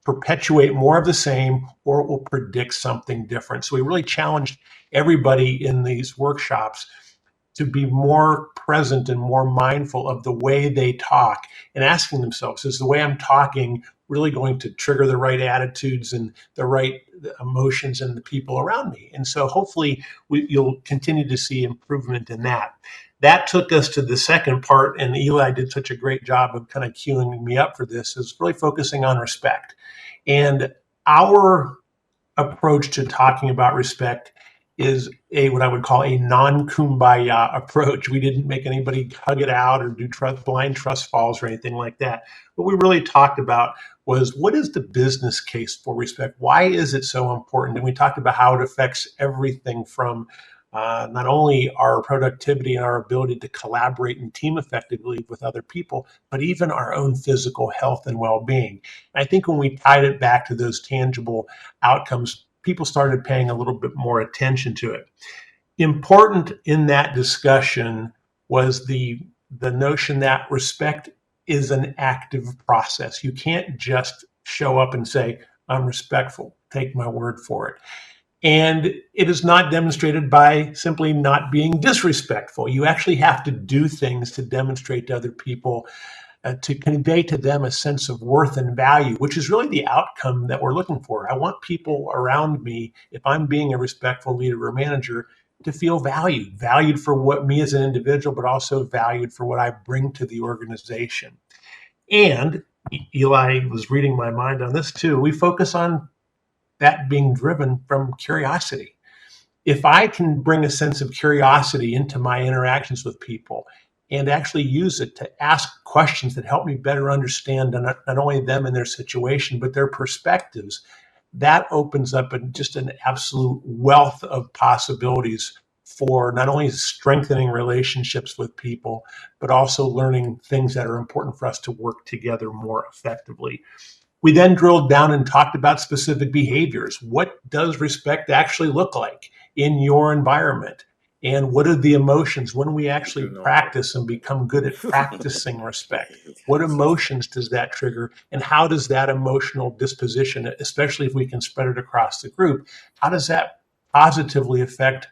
perpetuate more of the same or it will predict something different. So we really challenged everybody in these workshops to be more present and more mindful of the way they talk and asking themselves, is the way I'm talking really going to trigger the right attitudes and the right emotions in the people around me? And so hopefully you'll continue to see improvement in that. That took us to the second part, and Eli did such a great job of kind of queuing me up for this, is really focusing on respect. And our approach to talking about respect is what I would call a non-kumbaya approach. We didn't make anybody hug it out or do blind trust falls or anything like that. What we really talked about was, what is the business case for respect? Why is it so important? And we talked about how it affects everything from not only our productivity and our ability to collaborate and team effectively with other people, but even our own physical health and well-being. And I think when we tied it back to those tangible outcomes, people started paying a little bit more attention to it. Important in that discussion was the notion that respect is an active process. You can't just show up and say, I'm respectful, take my word for it. And it is not demonstrated by simply not being disrespectful. You actually have to do things to demonstrate to other people, to convey to them a sense of worth and value, which is really the outcome that we're looking for. I want people around me, if I'm being a respectful leader or manager, to feel valued for what me as an individual, but also valued for what I bring to the organization. And Eli was reading my mind on this too. We focus on that being driven from curiosity. If I can bring a sense of curiosity into my interactions with people and actually use it to ask questions that help me better understand not only them and their situation, but their perspectives, that opens up just an absolute wealth of possibilities for not only strengthening relationships with people, but also learning things that are important for us to work together more effectively. We then drilled down and talked about specific behaviors. What does respect actually look like in your environment? And what are the emotions when we actually practice and become good at practicing respect? What emotions does that trigger? And how does that emotional disposition, especially if we can spread it across the group, how does that positively affect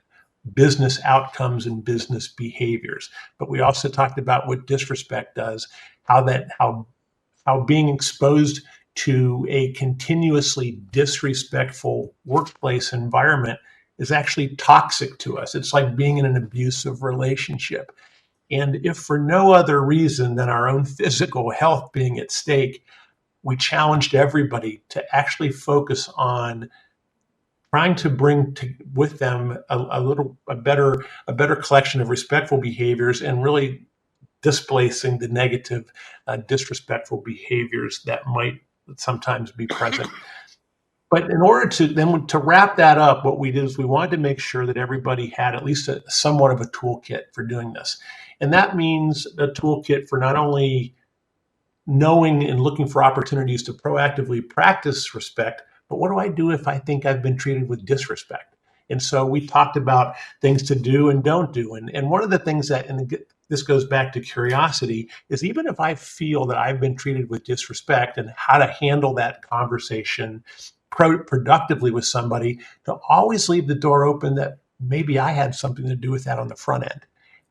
business outcomes and business behaviors? But we also talked about what disrespect does, how being exposed to a continuously disrespectful workplace environment is actually toxic to us. It's like being in an abusive relationship. And if for no other reason than our own physical health being at stake, we challenged everybody to actually focus on trying to bring with them a better collection of respectful behaviors and really displacing the negative, disrespectful behaviors that might sometimes be present. But in order to wrap that up, what we did is we wanted to make sure that everybody had at least somewhat of a toolkit for doing this. And that means a toolkit for not only knowing and looking for opportunities to proactively practice respect, but what do I do if I think I've been treated with disrespect? And so we talked about things to do and don't do. And one of the things that, and this goes back to curiosity, is even if I feel that I've been treated with disrespect and how to handle that conversation productively with somebody, to always leave the door open that maybe I had something to do with that on the front end.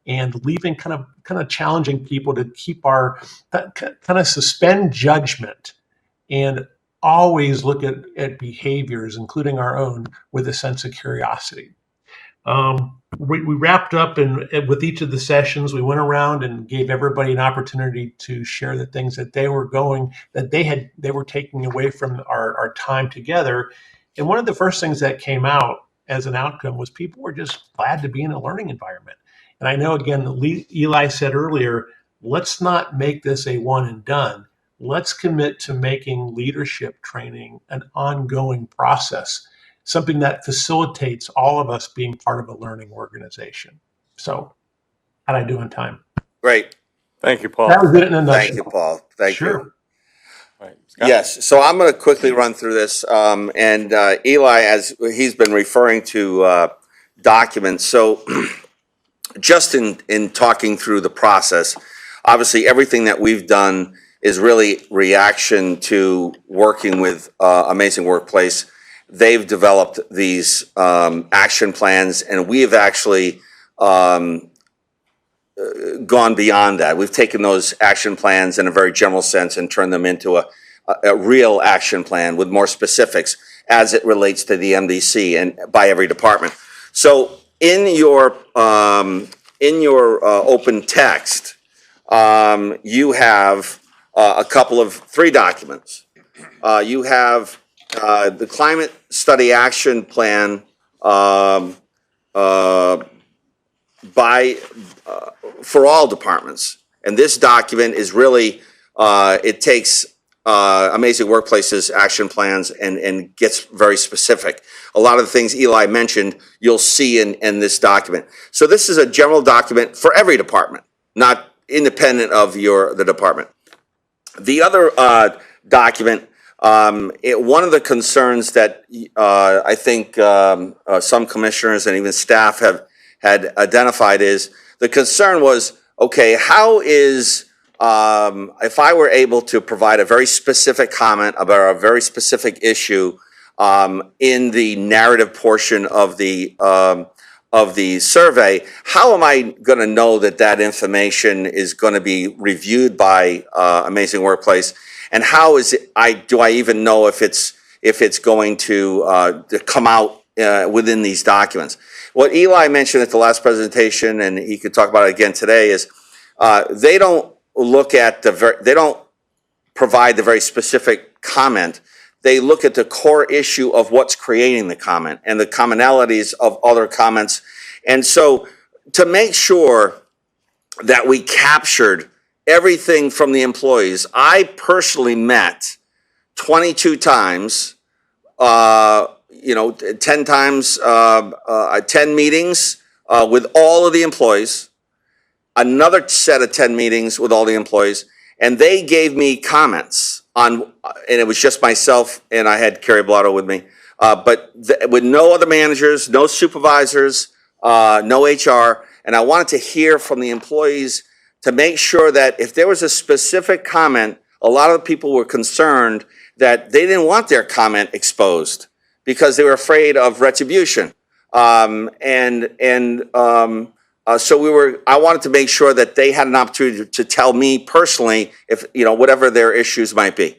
And leaving kind of challenging people to keep kind of suspend judgment and always look at behaviors, including our own, with a sense of curiosity. We wrapped up, and with each of the sessions, we went around and gave everybody an opportunity to share the things that they were taking away from our time together. And one of the first things that came out as an outcome was people were just glad to be in a learning environment. And I know, again, Eli said earlier, let's not make this a one and done. Let's commit to making leadership training an ongoing process, something that facilitates all of us being part of a learning organization. So, how'd I do on time? Great. Thank you, Paul. That was it in a nutshell. Thank you, Paul. Thank you. Right. Yes, so I'm going to quickly run through this. And Eli, as he's been referring to documents, so just in talking through the process, obviously everything that we've done is really reaction to working with Amazing Workplace. They've developed these action plans, and we have actually gone beyond that. We've taken those action plans in a very general sense and turned them into a real action plan with more specifics as it relates to the MDC and by every department. So in your open text, you have three documents. You have the Climate Study Action Plan for all departments. And this document is really, it takes Amazing Workplace's action plans and gets very specific. A lot of the things Eli mentioned, you'll see in this document. So this is a general document for every department, not independent of the department. The other document, one of the concerns that I think some commissioners and even staff had identified is the concern was, okay, how is, if I were able to provide a very specific comment about a very specific issue in the narrative portion of the survey, how am I going to know that that information is going to be reviewed by Amazing Workplace, and how do I even know if it's going to come out within these documents? What Eli mentioned at the last presentation, and he could talk about it again today, is they don't look at they don't provide the very specific comment. They look at the core issue of what's creating the comment and the commonalities of other comments. And so to make sure that we captured everything from the employees, I personally met 22 times, 10 times, 10 meetings with all of the employees, another set of 10 meetings with all the employees, and they gave me comments on, and it was just myself, and I had Carrie Blotto with me, but with no other managers, no supervisors, no HR, and I wanted to hear from the employees to make sure that if there was a specific comment, a lot of the people were concerned that they didn't want their comment exposed because they were afraid of retribution. So I wanted to make sure that they had an opportunity to tell me personally if, whatever their issues might be.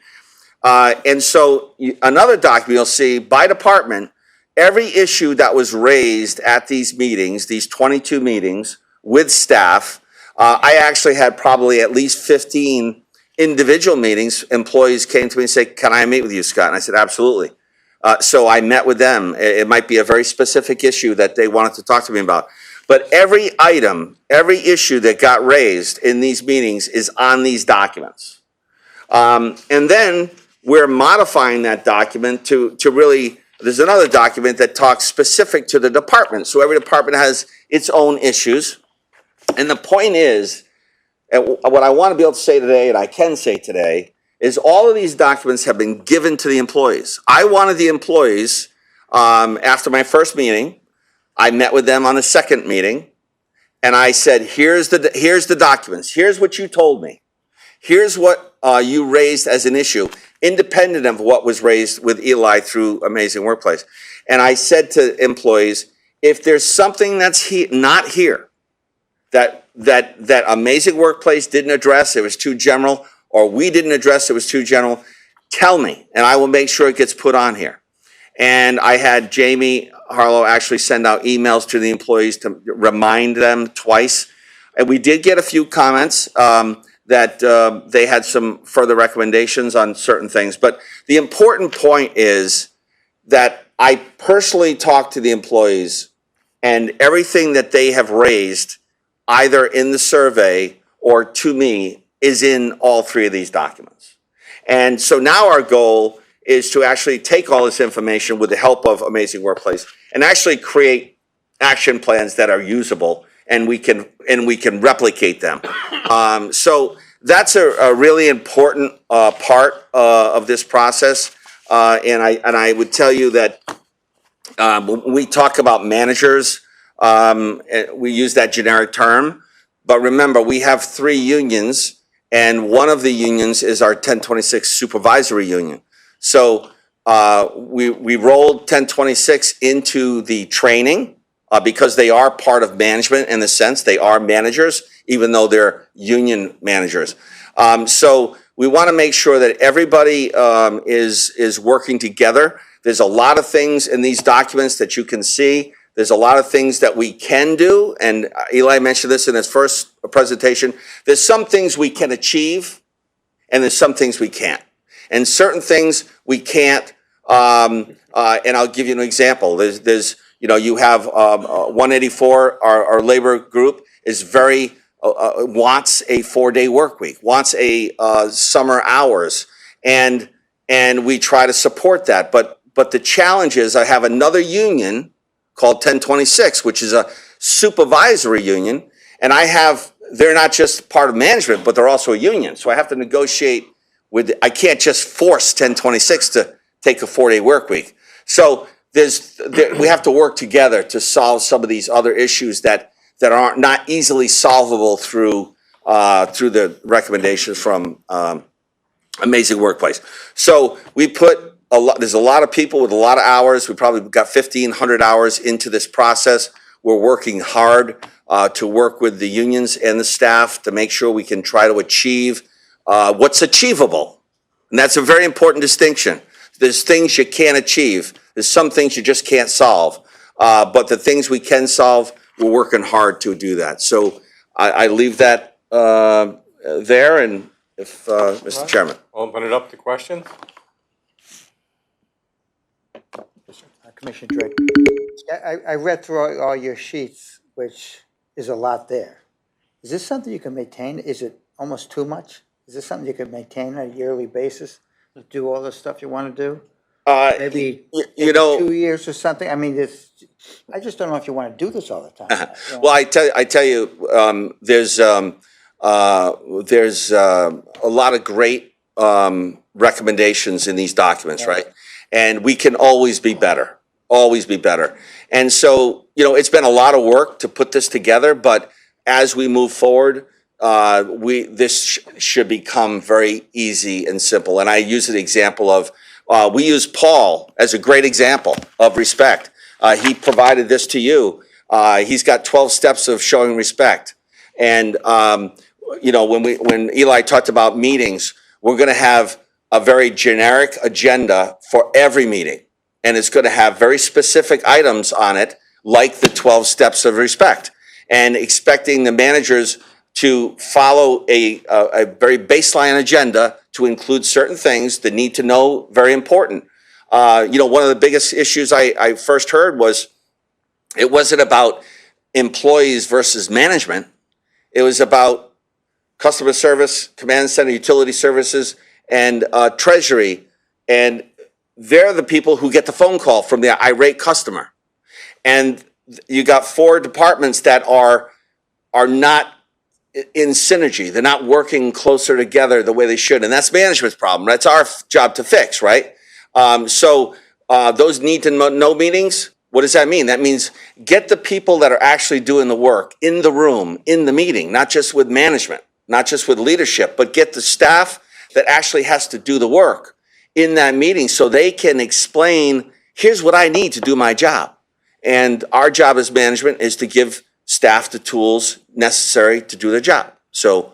And so another document you'll see by department, every issue that was raised at these meetings, these 22 meetings with staff, I actually had probably at least 15 individual meetings. Employees came to me and said, "Can I meet with you, Scott?" And I said, "Absolutely." So I met with them. It might be a very specific issue that they wanted to talk to me about. But every item, every issue that got raised in these meetings is on these documents. And then we're modifying that document to really, there's another document that talks specific to the department. So every department has its own issues. And the point is, and what I want to be able to say today, and I can say today, is all of these documents have been given to the employees. I wanted the employees, after my first meeting, I met with them on the second meeting, and I said, here's the documents. Here's what you told me. Here's what you raised as an issue, independent of what was raised with Eli through Amazing Workplace. And I said to employees, if there's something that's not here, that Amazing Workplace didn't address, it was too general, or we didn't address, it was too general, tell me, and I will make sure it gets put on here. And I had Jamie Harlow actually send out emails to the employees to remind them twice. And we did get a few comments that they had some further recommendations on certain things. But the important point is that I personally talked to the employees, and everything that they have raised, either in the survey or to me, is in all three of these documents. And so now our goal is to actually take all this information with the help of Amazing Workplace and actually create action plans that are usable, and we can replicate them. So that's a really important part of this process. And I would tell you that when we talk about managers, we use that generic term, but remember, we have 3 unions, and one of the unions is our 1026 supervisory union. So we rolled 1026 into the training because they are part of management in the sense they are managers, even though they're union managers. So we want to make sure that everybody is working together. There's a lot of things in these documents that you can see. There's a lot of things that we can do, and Eli mentioned this in his first presentation. There's some things we can achieve, and there's some things we can't. And certain things we can't, and I'll give you an example. There's you have 184, our labor group is very, wants a 4-day work week, wants a summer hours. and we try to support that. But the challenge is I have another union called 1026, which is a supervisory union, and they're not just part of management, but they're also a union. So I have to negotiate I can't just force 1026 to take a 4-day work week. So we have to work together to solve some of these other issues that are not easily solvable through the recommendations from Amazing Workplace. So we put there's a lot of people with a lot of hours. We probably got 1,500 hours into this process. We're working hard to work with the unions and the staff to make sure we can try to achieve what's achievable. And that's a very important distinction. There's things you can't achieve. There's some things you just can't solve. But the things we can solve, we're working hard to do that. So I leave that there, and if, Mr. Chairman. Open it up to questions. Commissioner Drake, I read through all your sheets, which is a lot there. Is this something you can maintain? Is it almost too much? Is this something you can maintain on a yearly basis to do all the stuff you want to do? Maybe you know, 2 years or something. I mean, I just don't know if you want to do this all the time. Well, I tell you, there's a lot of great recommendations in these documents, right? And we can always be better. Always be better. And so, it's been a lot of work to put this together, but as we move forward, this should become very easy and simple. And I use an example of, we use Paul as a great example of respect. He provided this to you. He's got 12 steps of showing respect. And, when Eli talked about meetings, we're going to have a very generic agenda for every meeting. And it's going to have very specific items on it, like the 12 steps of respect, and expecting the managers to follow a very baseline agenda to include certain things, the need to know, very important. One of the biggest issues I first heard was it wasn't about employees versus management. It was about customer service, command center, utility services, and treasury. And they're the people who get the phone call from the irate customer. And you got 4 departments that are not in synergy. They're not working closer together the way they should. And that's management's problem. That's our job to fix, right? So those need to know meetings, what does that mean? That means get the people that are actually doing the work in the room, in the meeting, not just with management, not just with leadership, but get the staff that actually has to do the work in that meeting so they can explain, here's what I need to do my job. And our job as management is to give staff the tools necessary to do their job. So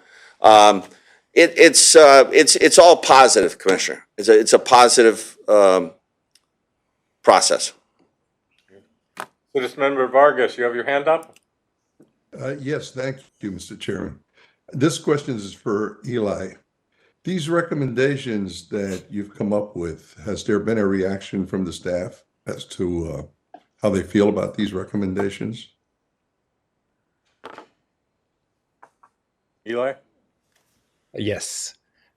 it's all positive, Commissioner. It's a positive process. Citizen Member Vargas, you have your hand up? Yes, thank you, Mr. Chairman. This question is for Eli. These recommendations that you've come up with, has there been a reaction from the staff as to how they feel about these recommendations? Eli? Yes.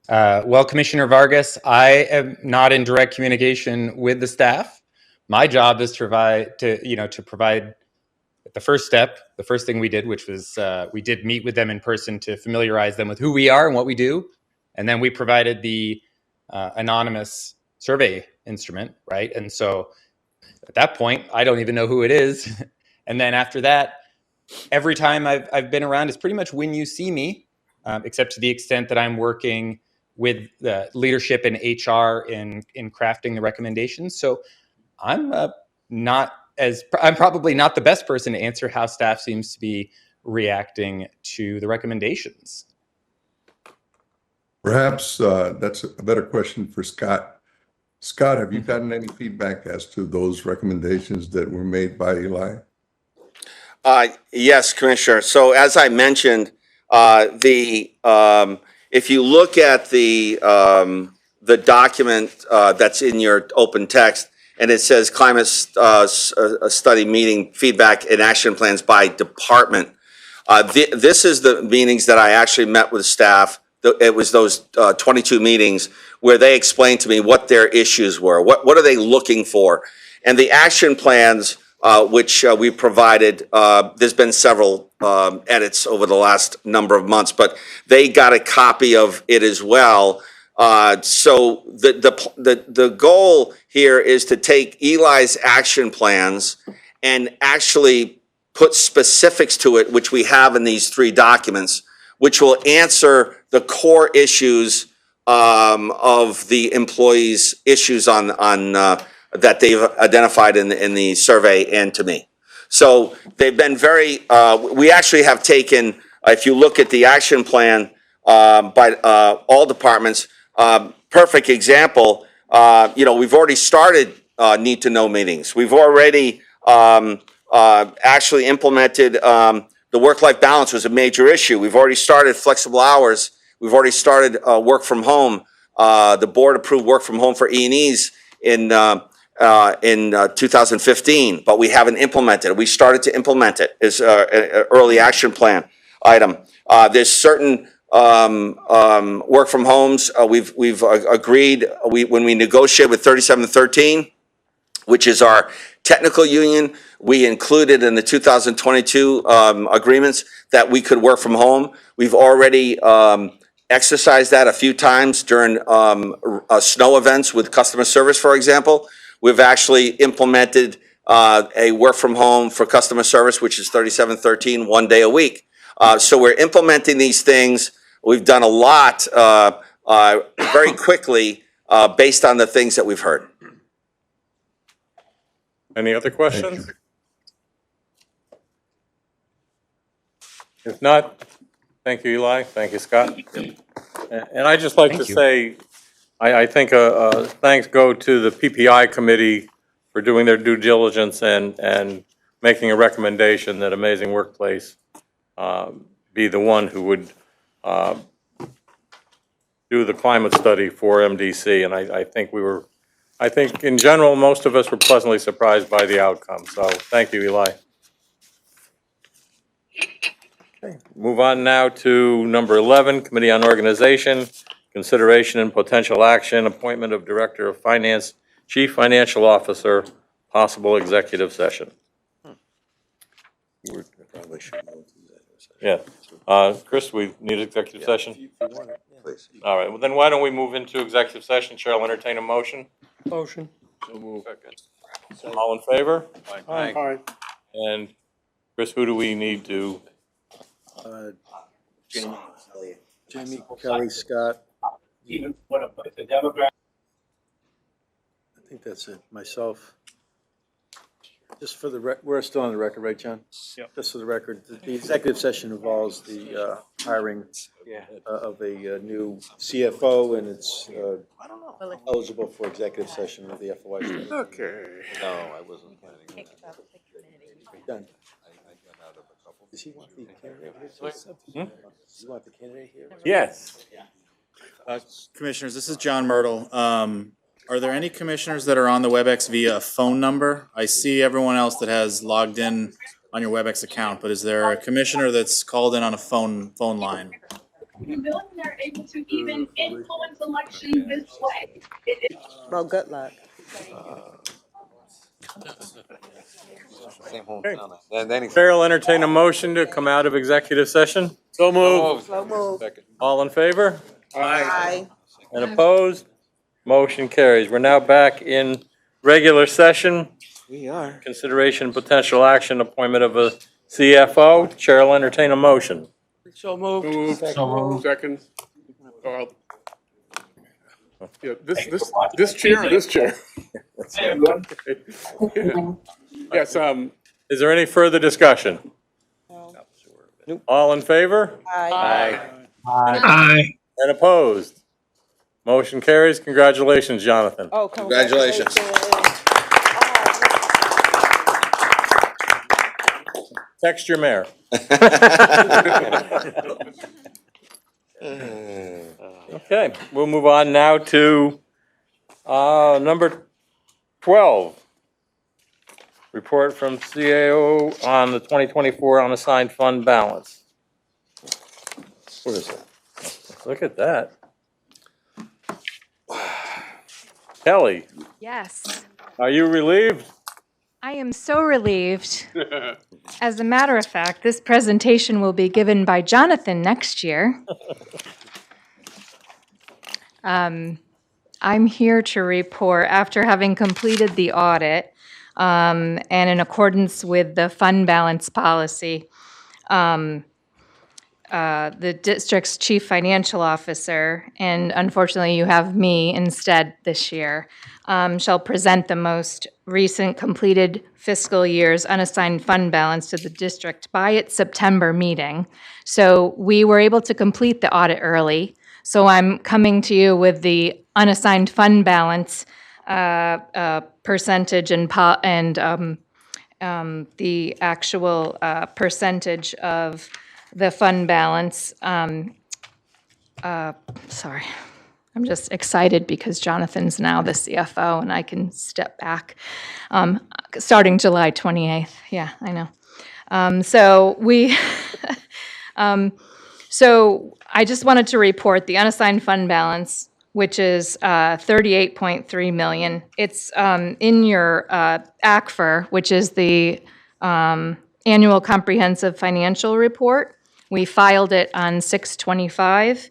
Well, Commissioner Vargas, I am not in direct communication with the staff. My job is to provide the first step, the first thing we did, which was we did meet with them in person to familiarize them with who we are and what we do. And then we provided the anonymous survey instrument, right? And so at that point, I don't even know who it is. And then after that, every time I've been around is pretty much when you see me, except to the extent that I'm working with the leadership and HR in crafting the recommendations. So I'm probably not the best person to answer how staff seems to be reacting to the recommendations. Perhaps that's a better question for Scott. Scott, have you gotten any feedback as to those recommendations that were made by Eli? Yes, Commissioner. So as I mentioned, if you look at the document that's in your open text, and it says climate study meeting feedback and action plans by department. This is the meetings that I actually met with staff it was those 22 meetings where they explained to me what their issues were. What are they looking for? And the action plans, which we provided, there's been several edits over the last number of months, but they got a copy of it as well. So the goal here is to take Eli's action plans and actually put specifics to it, which we have in these 3 documents, which will answer the core issues of the employees' issues on that they've identified in the survey and to me. So they've been very. We actually have taken, if you look at the action plan by all departments, perfect example. We've already started need to know meetings. We've already actually implemented. The work-life balance was a major issue. We've already started flexible hours. We've already started work from home. The board approved work from home for E&Es in 2015, but we haven't implemented it. We started to implement it as an early action plan item. There's certain work from homes. We've agreed when we negotiate with 3713, which is our technical union. We included in the 2022 agreements that we could work from home. We've already exercised that a few times during snow events with customer service, for example. We've actually implemented a work from home for customer service, which is 3713, 1 day a week. So we're implementing these things. We've done a lot very quickly based on the things that we've heard. Any other questions? If not, thank you, Eli. Thank you, Scott. And I'd just like to say, I think thanks go to the PPI committee for doing their due diligence and making a recommendation that Amazing Workplace be the one who would do the climate study for MDC. And I think in general, most of us were pleasantly surprised by the outcome. So thank you, Eli. Okay. Move on now to number 11, Committee on Organization, Consideration and Potential Action, Appointment of Director of Finance, Chief Financial Officer, possible executive session. Yeah. Chris, we need executive session? Please. All right, well then why don't we move into executive session? Chair will entertain a motion. Motion. So move. All in favor? Aye. And Chris, who do we need to? Jamie, Kelly, Scott. Even what the Democrat. I think that's it. Myself. Just for the we're still on the record, right, John? Yep. Just for the record, the executive session involves the hiring of a new CFO, and it's eligible for executive session of the FOI. Okay. No, I wasn't planning on that. Done. Does he want the candidate here? Does he want the candidate here? Yes. Commissioners, this is John Myrtle. Are there any commissioners that are on the WebEx via a phone number? I see everyone else that has logged in on your WebEx account, but is there a commissioner that's called in on a phone line? They're able to even influence elections this way. Well, good luck. Chair will entertain a motion to come out of executive session. So moved. So moved. All in favor? Aye. And opposed? Motion carries. We're now back in regular session. We are. Consideration and potential action, appointment of a CFO. Chair will entertain a motion. So moved. Second. Yeah, this chair or this chair? Yes, Is there any further discussion? All in favor? Aye. Aye. And opposed? Motion carries. Congratulations, Jonathan. Oh, Congratulations. Text your mayor. Okay, we'll move on now to number 12. Report from CAO on the 2024 unassigned fund balance. What is that? Look at that. Kelly, Yes, are you relieved? I am so relieved. As a matter of fact, this presentation will be given by Jonathan next year. I'm here to report, after having completed the audit, and in accordance with the fund balance policy, the district's chief financial officer, and unfortunately you have me instead this year, shall present the most recent completed fiscal year's unassigned fund balance to the district by its September meeting. So we were able to complete the audit early. So I'm coming to you with the unassigned fund balance percentage and the actual percentage of the fund balance. Sorry, I'm just excited because Jonathan's now the CFO and I can step back. Starting July 28th. Yeah, I know. So I just wanted to report the unassigned fund balance, which is 38.3 million. It's in your ACFR, which is the Annual Comprehensive Financial Report. We filed it on 6/25.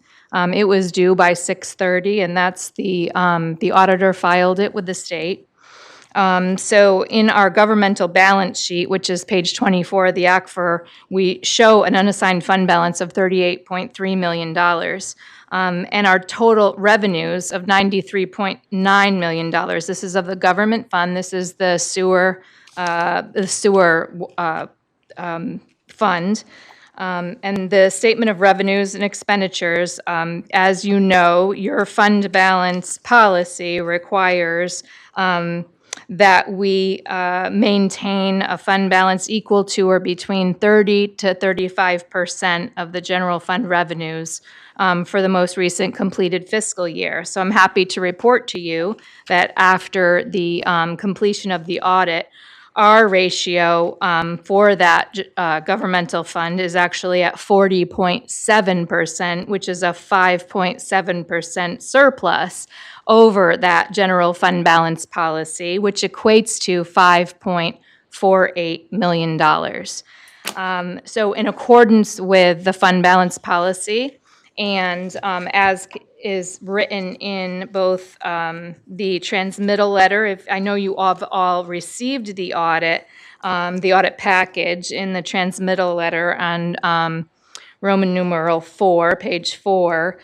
It was due by 6/30, and that's the auditor filed it with the state. So in our governmental balance sheet, which is page 24 of the ACFR, we show an unassigned fund balance of $38.3 million. And our total revenues of $93.9 million. This is of the government fund. This is the sewer fund. And the statement of revenues and expenditures, as you know, your fund balance policy requires that we maintain a fund balance equal to or between 30 to 35% of the general fund revenues for the most recent completed fiscal year. So I'm happy to report to you that after the completion of the audit, our ratio for that governmental fund is actually at 40.7%, which is a 5.7% surplus over that general fund balance policy, which equates to $5.48 million. So in accordance with the fund balance policy, and as is written in both the transmittal letter, if I know you have all received the audit package in the transmittal letter on Roman numeral 4, page 4,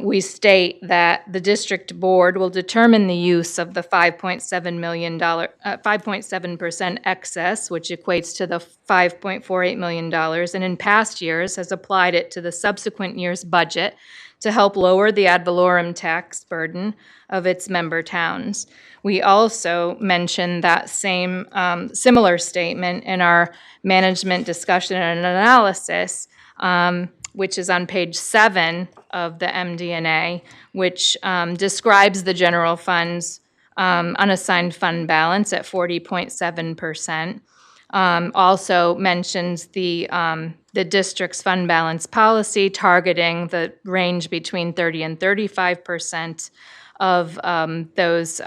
we state that the district board will determine the use of the $5.7 million, 5.7% excess, which equates to the $5.48 million, and in past years has applied it to the subsequent year's budget to help lower the ad valorem tax burden of its member towns. We also mentioned that same similar statement in our management discussion and analysis, which is on page 7 of the MD&A, which describes the general fund's unassigned fund balance at 40.7%. Also mentions the district's fund balance policy targeting the range between 30 and 35% of those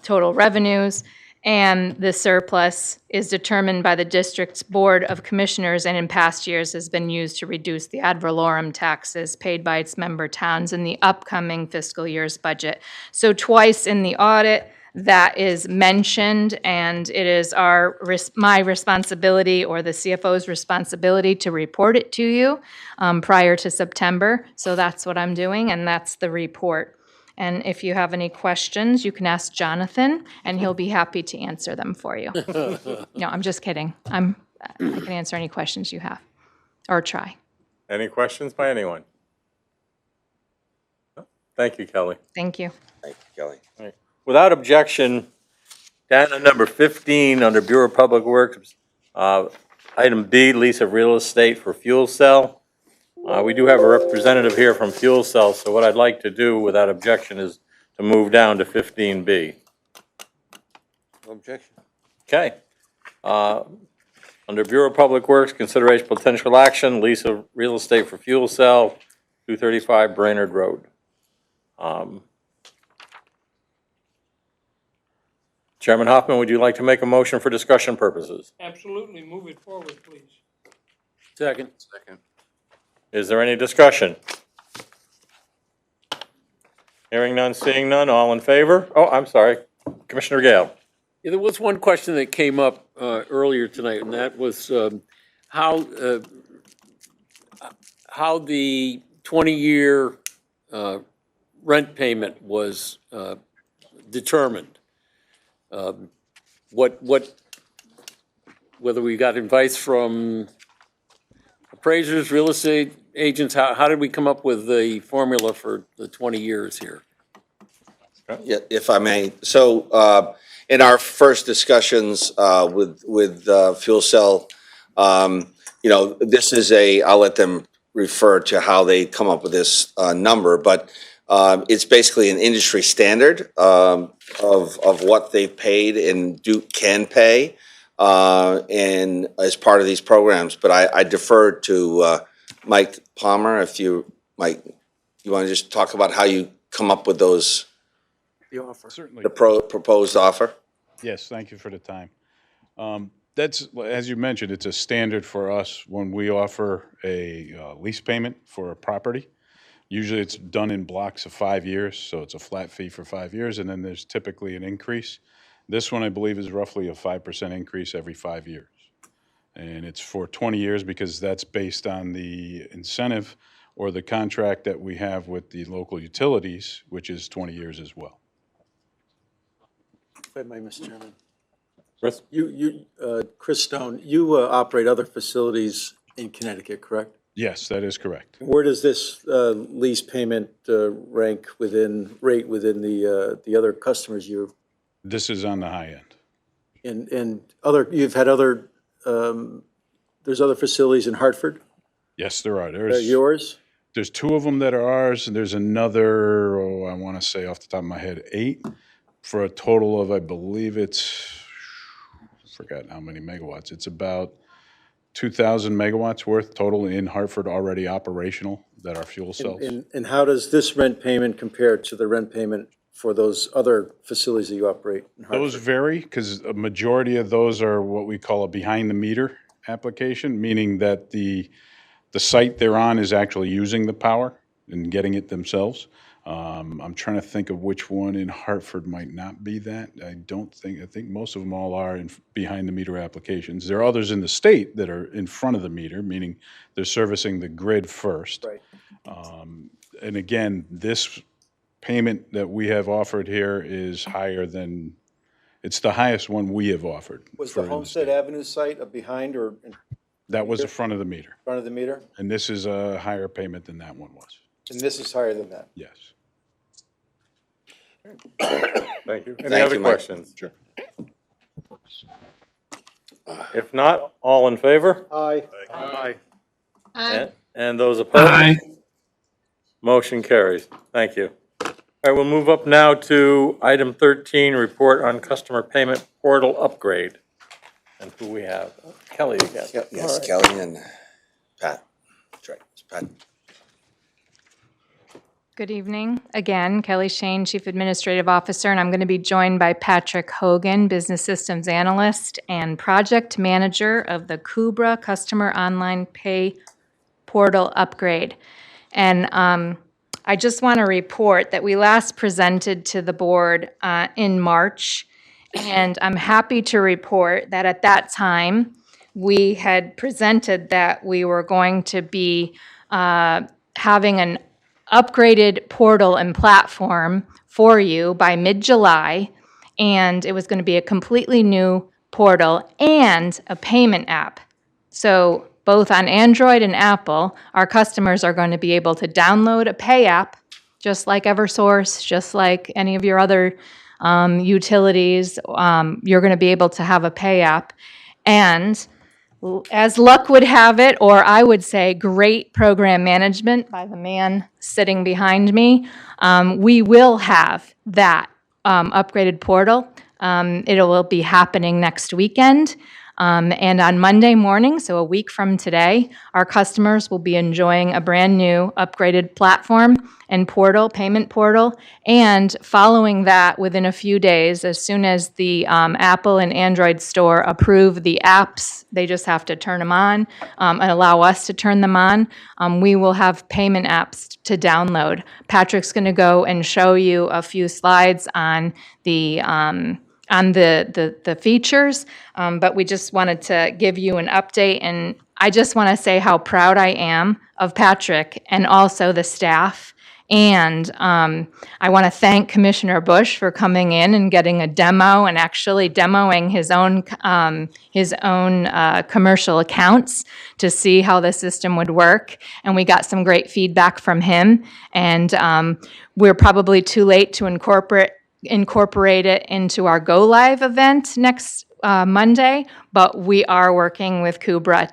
total revenues. And the surplus is determined by the district's Board of Commissioners and in past years has been used to reduce the ad valorem taxes paid by its member towns in the upcoming fiscal year's budget. So twice in the audit, that is mentioned, and it is my responsibility or the CFO's responsibility to report it to you prior to September. So that's what I'm doing, and that's the report. And if you have any questions, you can ask Jonathan, and he'll be happy to answer them for you. No, I'm just kidding. I can answer any questions you have, or try. Any questions by anyone? Thank you, Kelly. Thank you. Thank you, Kelly. All right. Without objection, down to number 15 under Bureau of Public Works, item B, lease of real estate for Fuel Cell. We do have a representative here from Fuel Cell, so what I'd like to do without objection is to move down to 15B. No objection. Okay. Under Bureau of Public Works, consideration potential action, lease of real estate for Fuel Cell. 235 Brainerd Road. Chairman Hoffman, would you like to make a motion for discussion purposes? Absolutely, move it forward, please. Second. Is there any discussion? Hearing none, seeing none, all in favor? Oh, I'm sorry, Commissioner Gale. Yeah, there was one question that came up earlier tonight, and that was how the 20-year rent payment was determined. Whether we got advice from appraisers, real estate agents, how did we come up with the formula for the 20 years here? Yeah, if I may. So in our first discussions with Fuel Cell, this is I'll let them refer to how they come up with this number, but it's basically an industry standard of what they've paid and can pay and as part of these programs. But I defer to Mike Palmer, if you want to just talk about how you come up with those. The offer. Certainly. The proposed offer? Yes, thank you for the time. That's, as you mentioned, it's a standard for us when we offer a lease payment for a property. Usually it's done in blocks of 5 years, so it's a flat fee for 5 years, and then there's typically an increase. This one, I believe, is roughly a 5% increase every 5 years. And it's for 20 years because that's based on the incentive or the contract that we have with the local utilities, which is 20 years as well. If I may, Mr. Chairman. Chris? Chris Stone, you operate other facilities in Connecticut, correct? Yes, that is correct. Where does this lease payment rate within the other customers you've? This is on the high end. And you've had there's other facilities in Hartford? Yes, there are. They're yours? There's 2 of them that are ours, and there's another, I want to say off the top of my head, 8, for a total of, I believe I forgot how many megawatts. It's about 2,000 megawatts worth total in Hartford already operational that are fuel cells. And how does this rent payment compare to the rent payment for those other facilities that you operate in Hartford? Those vary because a majority of those are what we call a behind-the-meter application, meaning that the site they're on is actually using the power and getting it themselves. I'm trying to think of which one in Hartford might not be that. I think most of them all are in behind-the-meter applications. There are others in the state that are in front of the meter, meaning they're servicing the grid first. Right. And again, this payment that we have offered here is higher than, it's the highest one we have offered. Was the Homestead Avenue site a behind or? That was the front of the meter. Front of the meter? And this is a higher payment than that one was. And this is higher than that? Yes. Thank you. Any Thank other you, Mike. questions? Sure. If not, all in favor? Aye. Aye. And those opposed? Aye. Motion carries. Thank you. All right, we'll move up now to item 13, report on customer payment portal upgrade. And who we have? Kelly again. Yes, All right. Kelly and Pat. That's right, it's Pat. Good evening. Again, Kelly Shane, Chief Administrative Officer, and I'm going to be joined by Patrick Hogan, Business Systems Analyst and Project Manager of the Kubra Customer Online Pay Portal Upgrade. And I just want to report that we last presented to the board in March, and I'm happy to report that at that time, we had presented that we were going to be having an upgraded portal and platform for you by mid-July, and it was going to be a completely new portal and a payment app. So both on Android and Apple, our customers are going to be able to download a pay app, just like Eversource, just like any of your other utilities. You're going to be able to have a pay app. And as luck would have it, or I would say great program management by the man sitting behind me, we will have that upgraded portal. It will be happening next weekend. And on Monday morning, so a week from today, our customers will be enjoying a brand new upgraded platform and portal, payment portal. And following that, within a few days, as soon as the Apple and Android store approve the apps, they just have to turn them on and allow us to turn them on. We will have payment apps to download. Patrick's going to go and show you a few slides on the features, but we just wanted to give you an update. And I just want to say how proud I am of Patrick and also the staff. And I want to thank Commissioner Bush for coming in and getting a demo and actually demoing his own commercial accounts to see how the system would work. And we got some great feedback from him. And we're probably too late to incorporate it into our Go Live event next Monday, but we are working with Kubra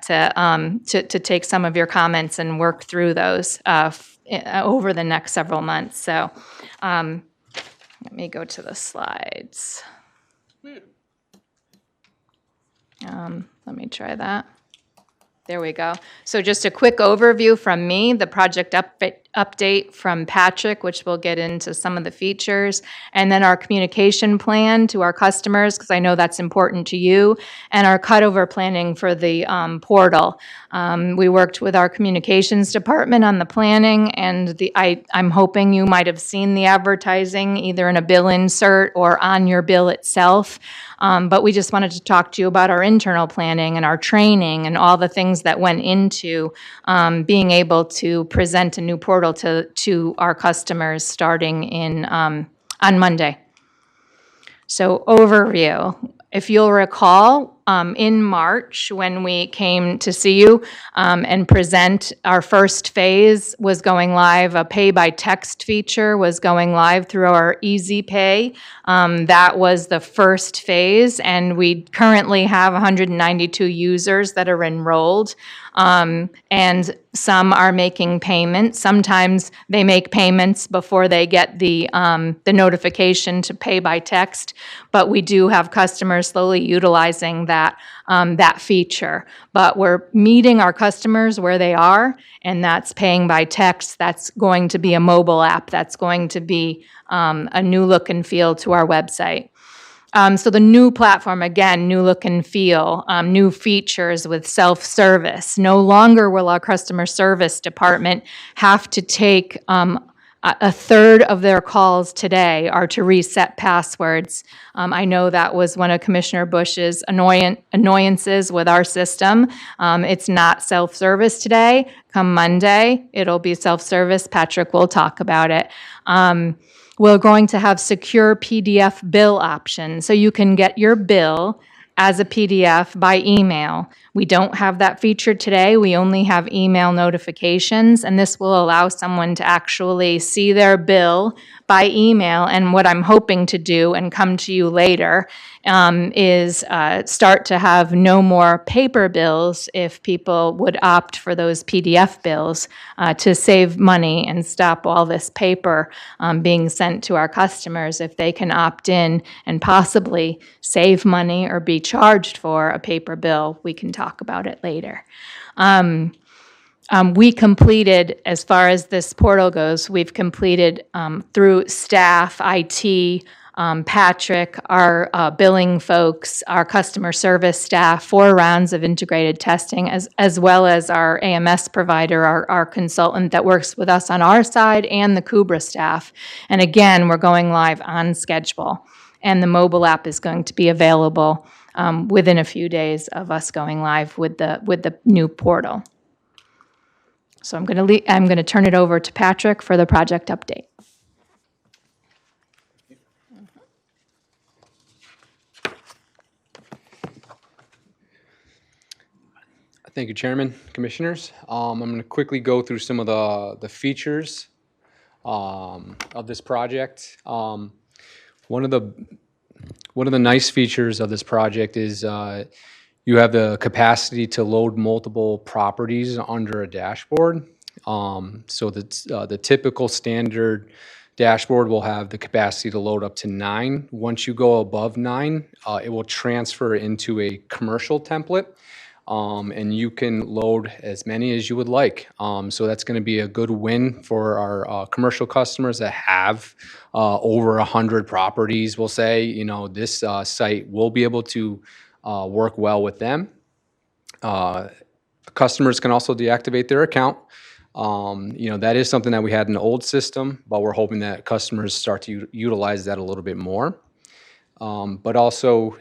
to take some of your comments and work through those over the next several months. So let me go to the slides. Let me try that. There we go. So just a quick overview from me, the project update from Patrick, which we'll get into some of the features, and then our communication plan to our customers, because I know that's important to you, and our cutover planning for the portal. We worked with our communications department on the planning, and I'm hoping you might have seen the advertising either in a bill insert or on your bill itself. But we just wanted to talk to you about our internal planning and our training and all the things that went into being able to present a new portal to our customers starting on Monday. So overview. If you'll recall, in March, when we came to see you and present, our first phase was going live. A pay-by-text feature was going live through our Easy Pay. That was the first phase, and we currently have 192 users that are enrolled. And some are making payments. Sometimes they make payments before they get the notification to pay by text, but we do have customers slowly utilizing that feature. But we're meeting our customers where they are, and that's paying by text. That's going to be a mobile app. That's going to be a new look and feel to our website. So the new platform, again, new look and feel, new features with self-service. No longer will our customer service department have to take a third of their calls today are to reset passwords. I know that was one of Commissioner Bush's annoyances with our system. It's not self-service today. Come Monday, it'll be self-service. Patrick will talk about it. We're going to have secure PDF bill option, so you can get your bill as a PDF by email. We don't have that feature today. We only have email notifications, and this will allow someone to actually see their bill by email. And what I'm hoping to do, and come to you later, is start to have no more paper bills if people would opt for those PDF bills to save money and stop all this paper being sent to our customers. If they can opt in and possibly save money or be charged for a paper bill, we can talk about it later. We completed, as far as this portal goes, we've completed through staff, IT, Patrick, our billing folks, our customer service staff, 4 rounds of integrated testing, as well as our AMS provider, our consultant that works with us on our side, and the Kubra staff. And again, we're going live on schedule. And the mobile app is going to be available within a few days of us going live with the new portal. So I'm going to turn it over to Patrick for the project update. Thank you, Chairman, Commissioners. I'm going to quickly go through some of the features of this project. One of the nice features of this project is you have the capacity to load multiple properties under a dashboard. So the typical standard dashboard will have the capacity to load up to 9. Once you go above 9, it will transfer into a commercial template, and you can load as many as you would like. So that's going to be a good win for our commercial customers that have over 100 properties. We'll say, you know, this site will be able to work well with them. Customers can also deactivate their account. You know, that is something that we had in the old system, but we're hoping that customers start to utilize that a little bit more. But also,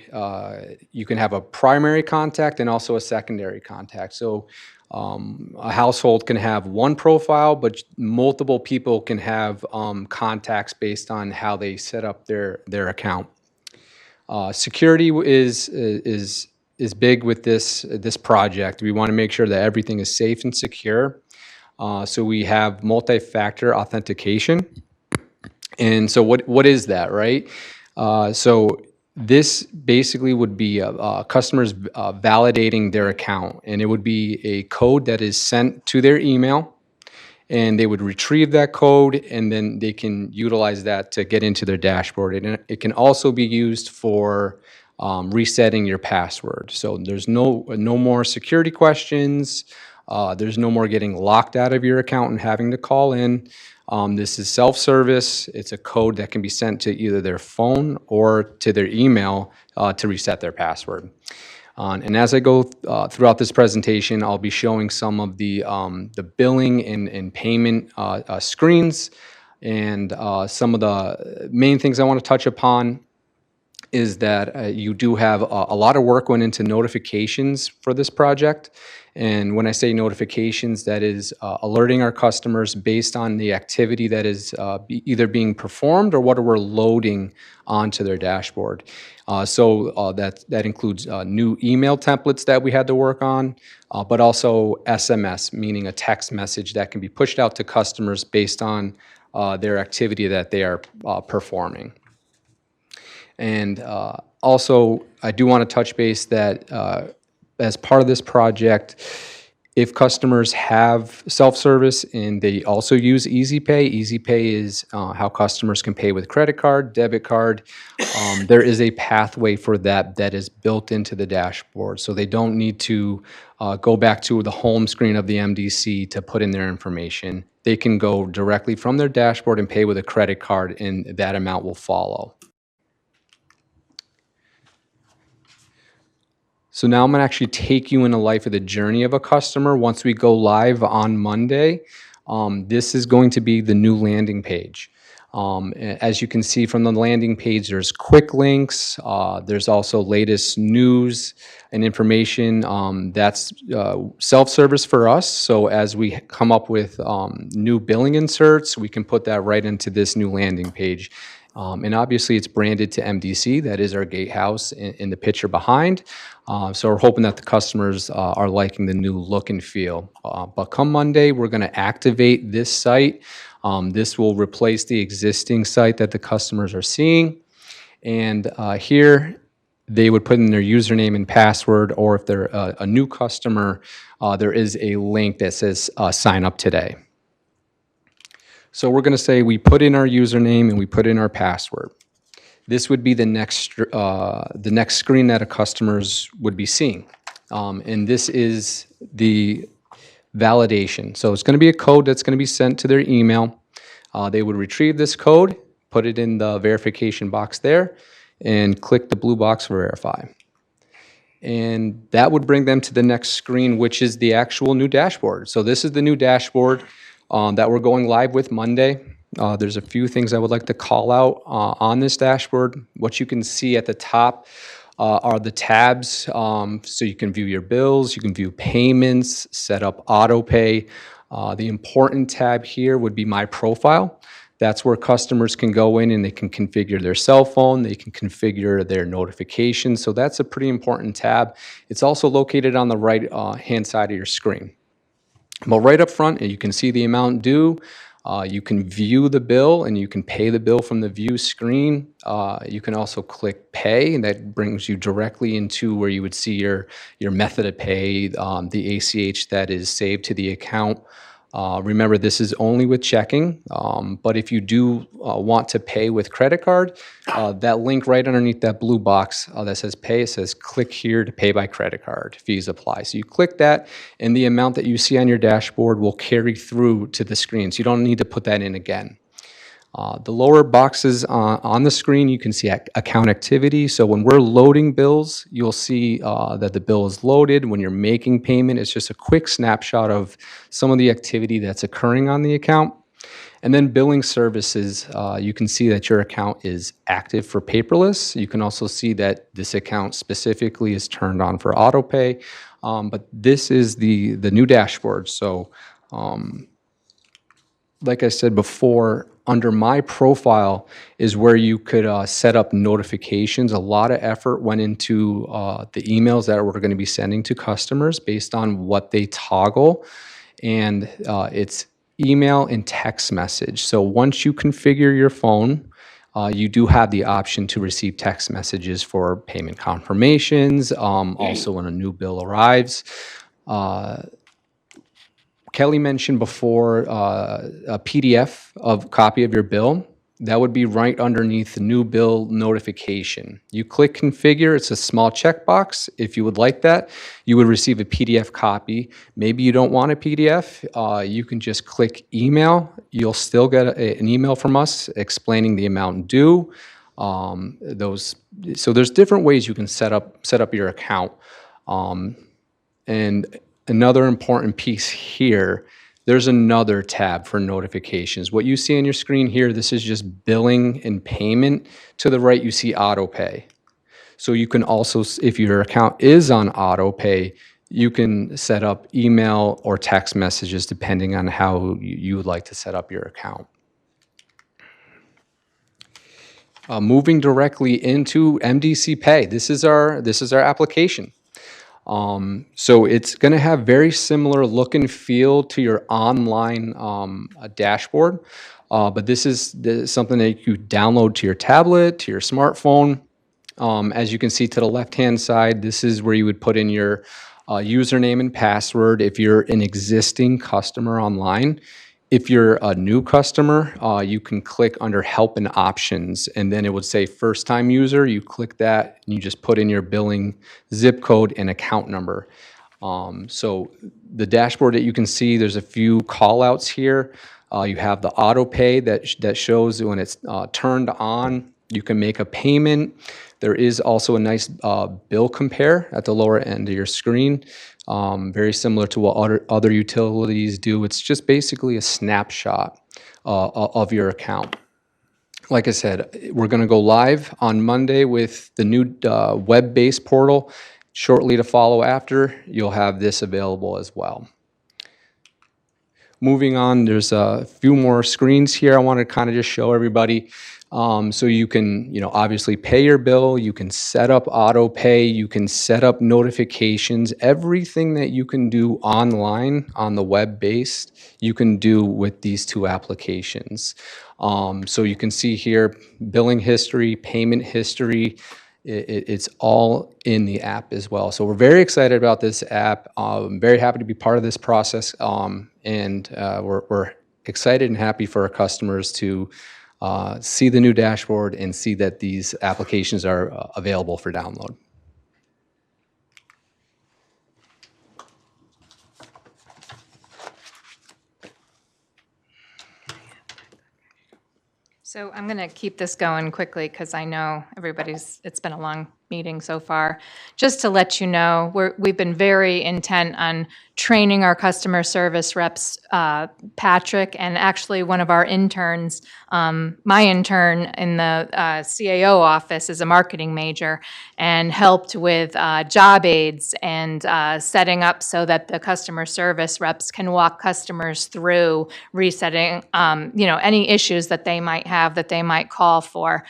you can have a primary contact and also a secondary contact. So a household can have one profile, but multiple people can have contacts based on how they set up their account. Security is big with this project. We want to make sure that everything is safe and secure. So we have multi-factor authentication. And so what is that, right? So this basically would be customers validating their account, and it would be a code that is sent to their email, and they would retrieve that code, and then they can utilize that to get into their dashboard. And it can also be used for resetting your password. So there's no more security questions. There's no more getting locked out of your account and having to call in. This is self-service. It's a code that can be sent to either their phone or to their email to reset their password. And as I go throughout this presentation, I'll be showing some of the billing and payment screens. And some of the main things I want to touch upon is that you do have a lot of work went into notifications for this project. And when I say notifications, that is alerting our customers based on the activity that is either being performed or what we're loading onto their dashboard. So that includes new email templates that we had to work on, but also SMS, meaning a text message that can be pushed out to customers based on their activity that they are performing. And also, I do want to touch base that as part of this project, if customers have self-service and they also use EasyPay, EasyPay is how customers can pay with credit card, debit card. There is a pathway for that is built into the dashboard. So they don't need to go back to the home screen of the MDC to put in their information. They can go directly from their dashboard and pay with a credit card, and that amount will follow. So now I'm going to actually take you in the life of the journey of a customer. Once we go live on Monday, this is going to be the new landing page. As you can see from the landing page, there's quick links. There's also latest news and information. That's self-service for us. So as we come up with new billing inserts, we can put that right into this new landing page. And obviously it's branded to MDC. That is our gatehouse in the picture behind. So we're hoping that the customers are liking the new look and feel. But come Monday, we're going to activate this site. This will replace the existing site that the customers are seeing. And here they would put in their username and password, or if they're a new customer, there is a link that says sign up today. So we're going to say we put in our username and we put in our password. This would be the next screen that a customers would be seeing. And this is the validation. So it's going to be a code that's going to be sent to their email. They would retrieve this code, put it in the verification box there, and click the blue box for verify. And that would bring them to the next screen, which is the actual new dashboard. So this is the new dashboard that we're going live with Monday. There's a few things I would like to call out on this dashboard. What you can see at the top are the tabs. So you can view your bills, you can view payments, set up auto pay. The important tab here would be My Profile. That's where customers can go in and they can configure their cell phone, they can configure their notifications. So that's a pretty important tab. It's also located on the right hand side of your screen. But right up front, you can see the amount due. You can view the bill and you can pay the bill from the view screen. You can also click pay, and that brings you directly into where you would see your method of pay, the ACH that is saved to the account. Remember, this is only with checking, but if you do want to pay with credit card, that link right underneath that blue box that says pay, it says click here to pay by credit card. Fees apply. So you click that, and the amount that you see on your dashboard will carry through to the screen. So you don't need to put that in again. The lower boxes on the screen, you can see account activity. So when we're loading bills, you'll see that the bill is loaded. When you're making payment, it's just a quick snapshot of some of the activity that's occurring on the account. And then billing services, you can see that your account is active for paperless. You can also see that this account specifically is turned on for auto pay. But this is the new dashboard. So like I said before, under my profile is where you could set up notifications. A lot of effort went into the emails that we're going to be sending to customers based on what they toggle. And it's email and text message. So once you configure your phone, you do have the option to receive text messages for payment confirmations, also when a new bill arrives. Kelly mentioned before a PDF of copy of your bill. That would be right underneath the new bill notification. You click configure, it's a small checkbox. If you would like that, you would receive a PDF copy. Maybe you don't want a PDF, you can just click email. You'll still get an email from us explaining the amount due. So there's different ways you can set up your account. And another important piece here, there's another tab for notifications. What you see on your screen here, this is just billing and payment. To the right, you see auto pay. So you can also, if your account is on auto pay, you can set up email or text messages depending on how you would like to set up your account. Moving directly into MDC Pay, this is our application. So it's going to have very similar look and feel to your online dashboard, but this is something that you download to your tablet, to your smartphone. As you can see to the left-hand side, this is where you would put in your username and password if you're an existing customer online. If you're a new customer, you can click under Help and Options, and then it would say First Time User. You click that, and you just put in your billing zip code and account number. So the dashboard that you can see, there's a few call-outs here. You have the auto pay that shows when it's turned on, you can make a payment. There is also a nice bill compare at the lower end of your screen. Very similar to what other utilities do. It's just basically a snapshot of your account. Like I said, we're going to go live on Monday with the new web-based portal. Shortly to follow after, you'll have this available as well. Moving on, there's a few more screens here I want to kind of just show everybody. So you can, obviously pay your bill, you can set up auto pay, you can set up notifications, everything that you can do online on the web-based, you can do with these two applications. So you can see here, billing history, payment history, it's all in the app as well. So we're very excited about this app. I'm very happy to be part of this process. And we're excited and happy for our customers to see the new dashboard and see that these applications are available for download. So I'm going to keep this going quickly because I know it's been a long meeting so far. Just to let you know, we've been very intent on training our customer service reps, Patrick, and actually one of our interns, my intern in the CAO office is a marketing major and helped with job aids and setting up so that the customer service reps can walk customers through resetting, any issues that they might have that they might call for.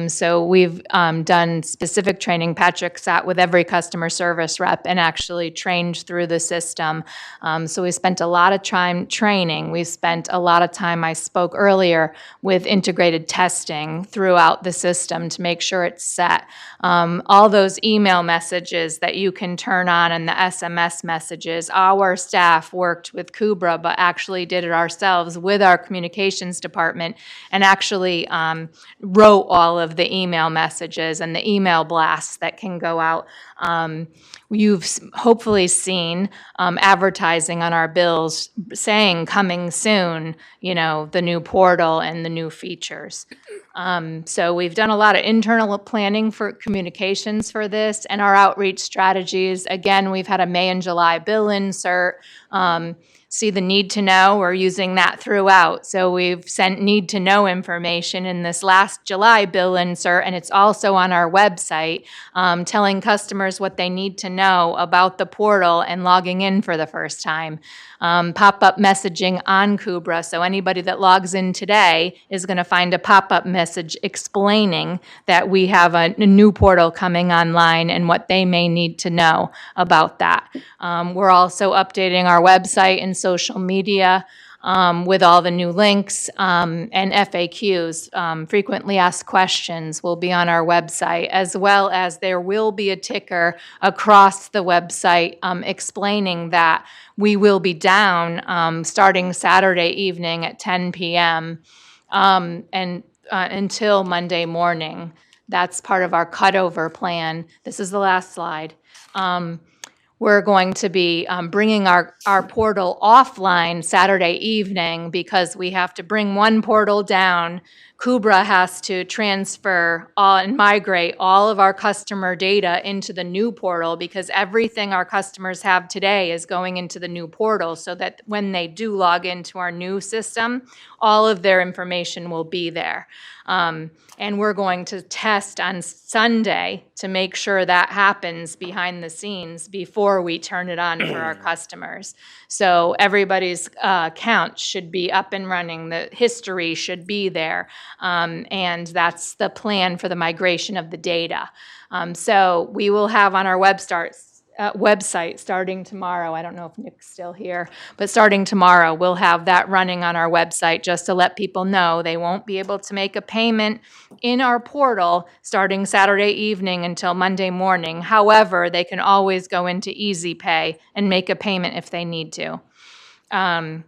So we've done specific specific training. Patrick sat with every customer service rep and actually trained through the system. So we spent a lot of time training. We spent a lot of time, I spoke earlier, with integrated testing throughout the system to make sure it's set. All those email messages that you can turn on and the SMS messages, our staff worked with Kubra, but actually did it ourselves with our communications department and actually wrote all of the email messages and the email blasts that can go out. You've hopefully seen advertising on our bills saying coming soon, you know, the new portal and the new features. So we've done a lot of internal planning for communications for this and our outreach strategies. Again, we've had a May and July bill insert. See the need to know, we're using that throughout. So we've sent need to know information in this last July bill insert, and it's also on our website, telling customers what they need to know about the portal and logging in for the first time. Pop-up messaging on Kubra, so anybody that logs in today is going to find a pop-up message explaining that we have a new portal coming online and what they may need to know about that. We're also updating our website and social media with all the new links and FAQs. Frequently asked questions will be on our website, as well as there will be a ticker across the website explaining that we will be down starting Saturday evening at 10 p.m. And until Monday morning. That's part of our cutover plan. This is the last slide. We're going to be bringing our portal offline Saturday evening because we have to bring one portal down. Kubra has to transfer and migrate all of our customer data into the new portal because everything our customers have today is going into the new portal so that when they do log into our new system, all of their information will be there. And we're going to test on Sunday to make sure that happens behind the scenes before we turn it on for our customers. So everybody's account should be up and running. The history should be there. And that's the plan for the migration of the data. So we will have on our website starting tomorrow. I don't know if Nick's still here, but starting tomorrow, we'll have that running on our website just to let people know they won't be able to make a payment in our portal starting Saturday evening until Monday morning. However, they can always go into Easy Pay and make a payment if they need to. I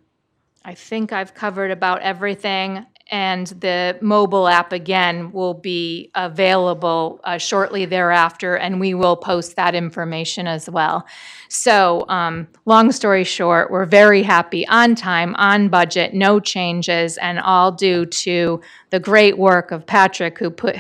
think I've covered about everything. And the mobile app, again, will be available shortly thereafter, and we will post that information as well. So long story short, we're very happy, on time, on budget, no changes, and all due to the great work of Patrick, who put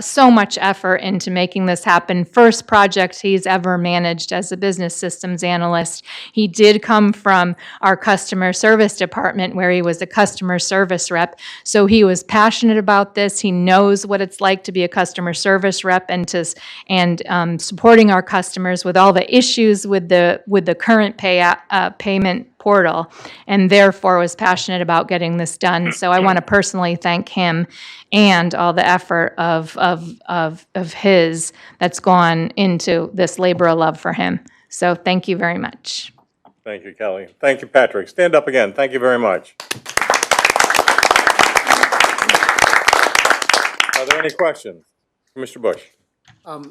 so much effort into making this happen. First project he's ever managed as a business systems analyst. He did come from our customer service department where he was a customer service rep. So he was passionate about this. He knows what it's like to be a customer service rep and supporting our customers with all the issues with the current payment portal, and therefore was passionate about getting this done. So I want to personally thank him and all the effort of his that's gone into this labor of love for him. So thank you very much. Thank you, Kelly. Thank you, Patrick. Stand up again. Thank you very much. Are there any questions? Mr. Bush. I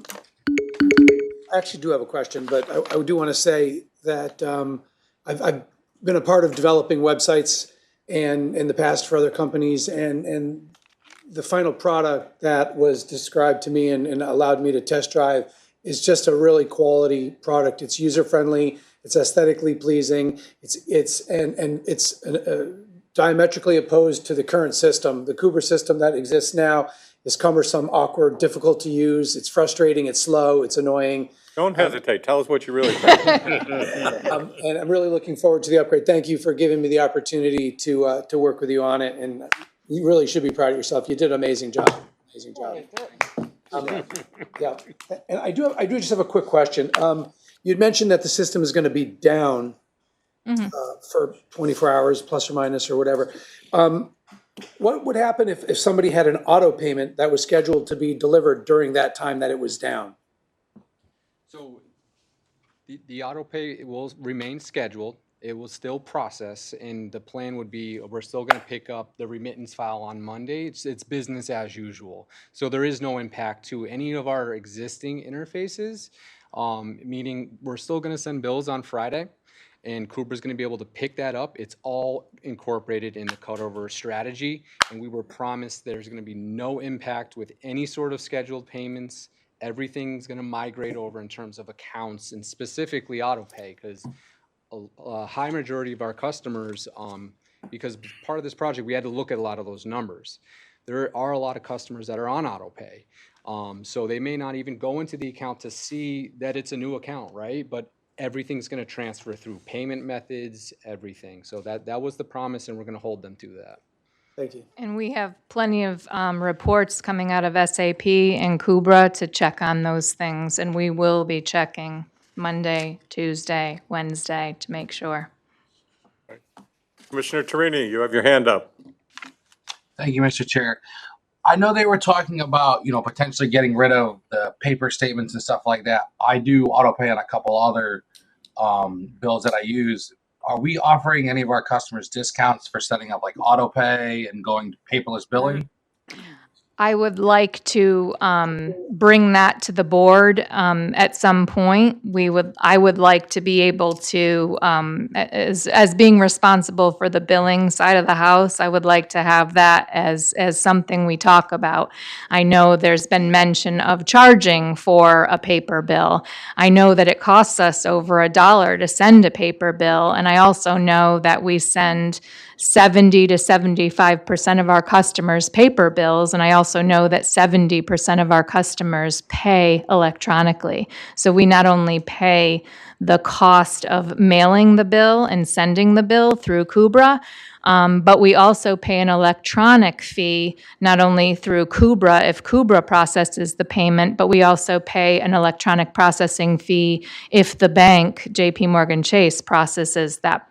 actually do have a question, but I do want to say that I've been a part of developing websites and in the past for other companies, and the final product that was described to me and allowed me to test drive is just a really quality product. It's user-friendly, it's aesthetically pleasing, it's diametrically opposed to the current system. The Kubra system that exists now is cumbersome, awkward, difficult to use, it's frustrating, it's slow, it's annoying. Don't hesitate. Tell us what you really think. And I'm really looking forward to the upgrade. Thank you for giving me the opportunity to work with you on it. And you really should be proud of yourself. You did an amazing job. Amazing job. Yeah. And I do just have a quick question. You'd mentioned that the system is going to be down for 24 hours, plus or minus or whatever. What would happen if somebody had an auto payment that was scheduled to be delivered during that time that it was down? So the auto pay will remain scheduled. It will still process, and the plan would be, we're still gonna pick up the remittance file on Monday. It's business as usual. So there is no impact to any of our existing interfaces, meaning we're still gonna send bills on Friday, and Kubra's gonna be able to pick that up. It's all incorporated in the cutover strategy, and we were promised there's gonna be no impact with any sort of scheduled payments. Everything's gonna migrate over in terms of accounts and specifically auto pay, because a high majority of our customers, because part of this project, we had to look at a lot of those numbers. There are a lot of customers that are on auto pay. So they may not even go into the account to see that it's a new account, right? But everything's gonna transfer through payment methods, everything. So that was the promise, and we're gonna hold them to that. Thank you. And we have plenty of reports coming out of SAP and Kubra to check on those things, and we will be checking Monday, Tuesday, Wednesday to make sure. Commissioner Torini, you have your hand up. Thank you, Mr. Chair. I know they were talking about, potentially getting rid of the paper statements and stuff like that. I do auto pay on a couple other bills that I use. Are we offering any of our customers discounts for setting up like auto pay and going to paperless billing? I would like to bring that to the board at some point. I would like to be able to, as being responsible for the billing side of the house, I would like to have that as something we talk about. I know there's been mention of charging for a paper bill. I know that it costs us over $1 to send a paper bill, and I also know that we send 70 to 75% of our customers paper bills, and I also know that 70% of our customers pay electronically. So we not only pay the cost of mailing the bill and sending the bill through Kubra, but we also pay an electronic fee, not only through Kubra if Kubra processes the payment, but we also pay an electronic processing fee if the bank, JP Morgan Chase, processes that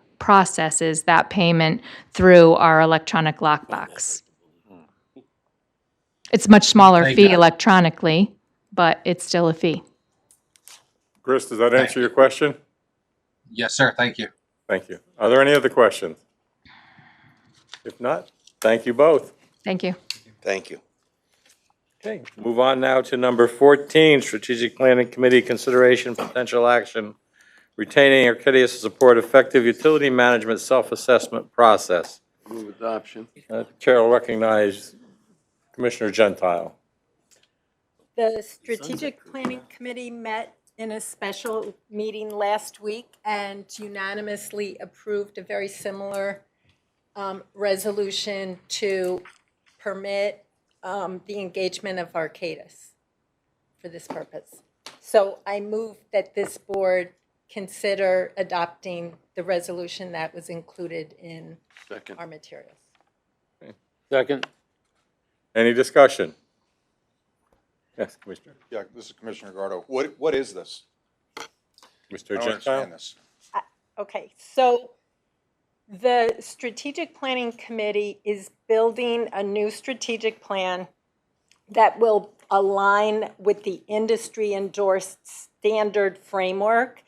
payment through our electronic lockbox. It's a much smaller Thank fee you. electronically, but it's still a fee. Chris, does that answer your question? Yes, sir. Thank you. Thank you. Are there any other questions? If not, thank you both. Thank you. Thank you. Okay, move on now to number 14, Strategic Planning Committee consideration, potential action, retaining Arcadius to support effective utility management self-assessment process. Move adoption. Chair will recognize Commissioner Gentile. The Strategic Planning Committee met in a special meeting last week and unanimously approved a very similar resolution to permit the engagement of Arcadis for this purpose. So I move that this board consider adopting the resolution that was included in our materials. Second. Any discussion? Yes, Commissioner. Yeah, this is Commissioner Gardo. What is this? Mr. I don't Gentile? understand this. Okay, so the Strategic Planning Committee is building a new strategic plan that will align with the industry-endorsed standard framework.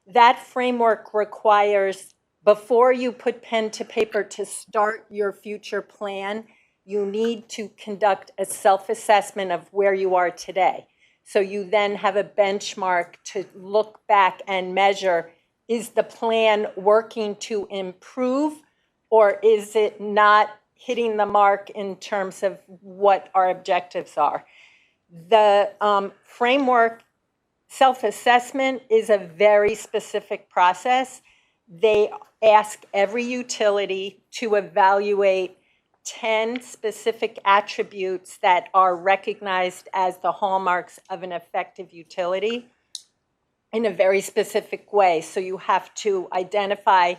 That framework requires, before you put pen to paper to start your future plan, you need to conduct a self-assessment of where you are today. So you then have a benchmark to look back and measure, is the plan working to improve, or is it not hitting the mark in terms of what our objectives are? The framework self-assessment is a very specific process. They ask every utility to evaluate 10 specific attributes that are recognized as the hallmarks of an effective utility in a very specific way. So you have to identify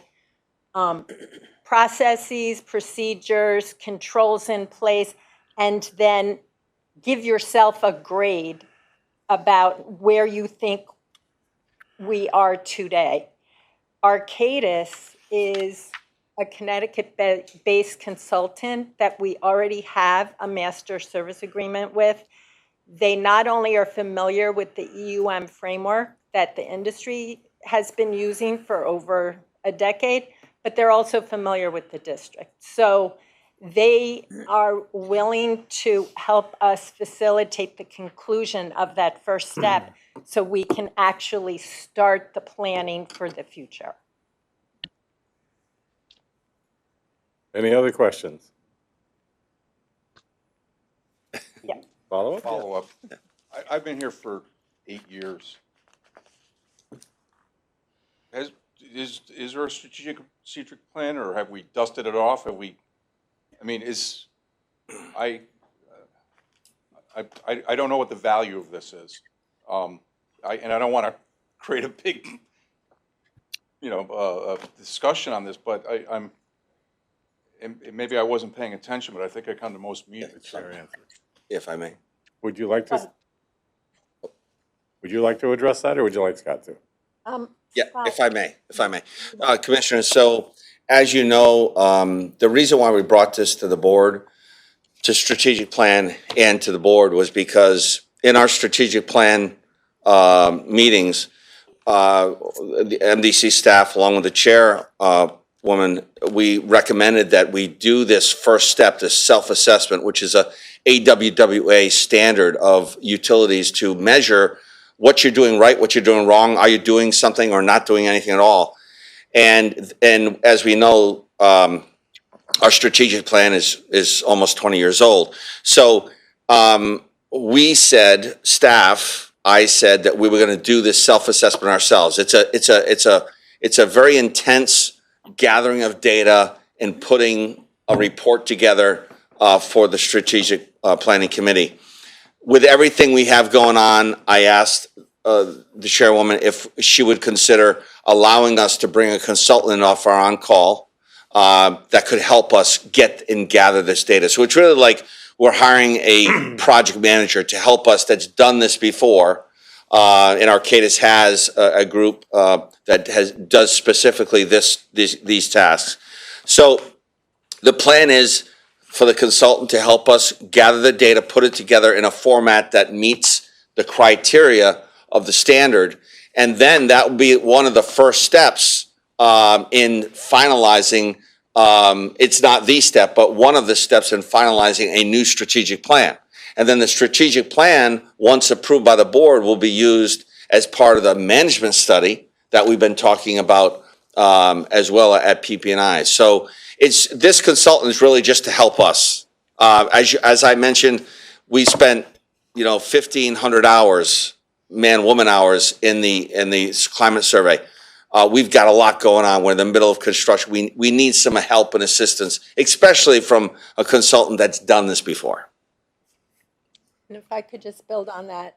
processes, procedures, controls in place, and then give yourself a grade about where you think we are today. Arcadis is a Connecticut-based consultant that we already have a master service agreement with. They not only are familiar with the EUM framework that the industry has been using for over a decade, but they're also familiar with the district. So they are willing to help us facilitate the conclusion of that first step so we can actually start the planning for the future. Any other questions? Yeah. Follow up? Follow up. I've been here for 8 years. Is there a strategic plan, or have we dusted it off? Have we, I mean, I don't know what the value of this is. And I don't want to create a big, discussion on this, but and maybe I wasn't paying attention, but I think I come to most meetings. If I may. Would you like to address that, or would you like Scott to? Yeah, if I may. Commissioner, so as you know, the reason why we brought this to the board, to strategic plan and to the board, was because in our strategic plan meetings, the MDC staff, along with the chairwoman, we recommended that we do this first step, this self-assessment, which is a AWWA standard of utilities to measure what you're doing right, what you're doing wrong, are you doing something or not doing anything at all? And as we know, our strategic plan is almost 20 years old. So we said, staff, I said that we were going to do this self-assessment ourselves. It's a very intense gathering of data and putting a report together for the strategic planning committee. With everything we have going on, I asked the chairwoman if she would consider allowing us to bring a consultant off our on-call that could help us get and gather this data. So it's really like we're hiring a project manager to help us that's done this before. And Arcadis has a group that does specifically these tasks. So the plan is for the consultant to help us gather the data, put it together in a format that meets the criteria of the standard. And then that will be one of the first steps in finalizing, it's not the step, but one of the steps in finalizing a new strategic plan. And then the strategic plan, once approved by the board, will be used as part of the management study that we've been talking about as well at PP&I. So this consultant is really just to help us. As I mentioned, we spent 1,500 hours, man-woman hours in the climate survey. We've got a lot going on. We're in the middle of construction. We need some help and assistance, especially from a consultant that's done this before. And if I could just build on that,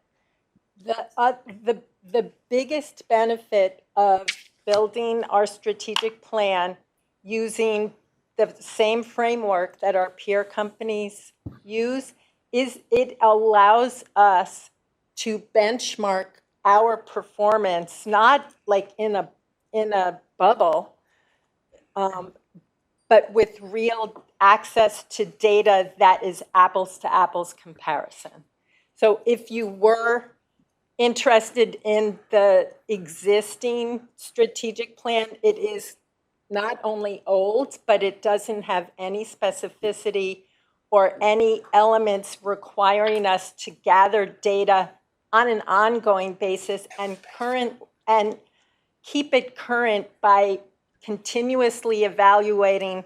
the biggest benefit of building our strategic plan using the same framework that our peer companies use is it allows us to benchmark our performance, not like in a bubble, but with real access to data that is apples to apples comparison. So if you were interested in the existing strategic plan, it is not only old, but it doesn't have any specificity or any elements requiring us to gather data on an ongoing basis and keep it current by continuously evaluating,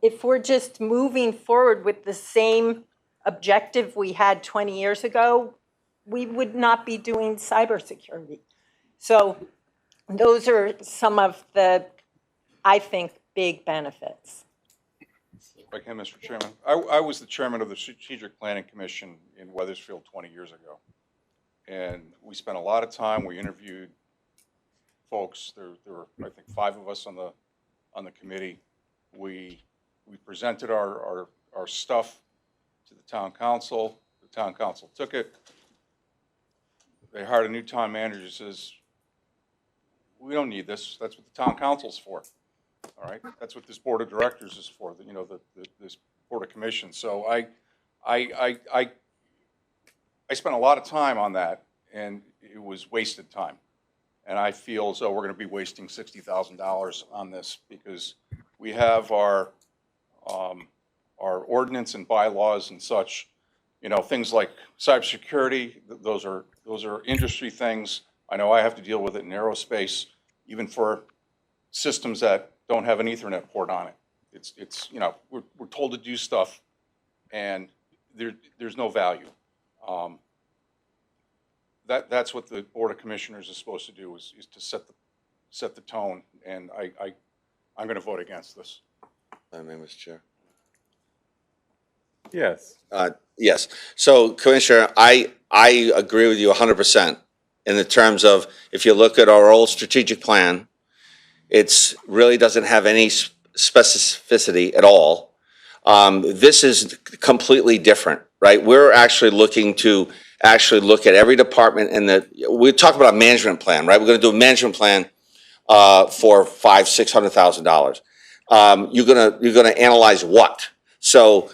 if we're just moving forward with the same objective we had 20 years ago, we would not be doing cybersecurity. So those are some of the, I think, big benefits. If I can, Mr. Chairman, I was the chairman of the Strategic Planning Commission in Weathersfield 20 years ago. And we spent a lot of time, we interviewed folks, there were, I think, 5 of us on the committee. We presented our stuff to the town council. The town council took it. They hired a new town manager who says, we don't need this. That's what the town council's for. all right? That's what this board of directors is for, this board of commissions. So I spent a lot of time on that, and it was wasted time. And I feel as though we're going to be wasting $60,000 on this because we have our ordinance and bylaws and such, things like cybersecurity. Those are industry things. I know I have to deal with it in aerospace, even for systems that don't have an Ethernet port on it. It's we're told to do stuff, and there's no value. That's what the Board of Commissioners is supposed to do is to set the tone, and I'm going to vote against this. Mr. Chair. Yes. Yes. So, Commissioner, I agree with you 100% in the terms of if you look at our old strategic plan, it really doesn't have any specificity at all. This is completely different, right? We're actually looking to look at every department we talk about a management plan, right? We're going to do a management plan for $500,000-$600,000. You're gonna analyze what? So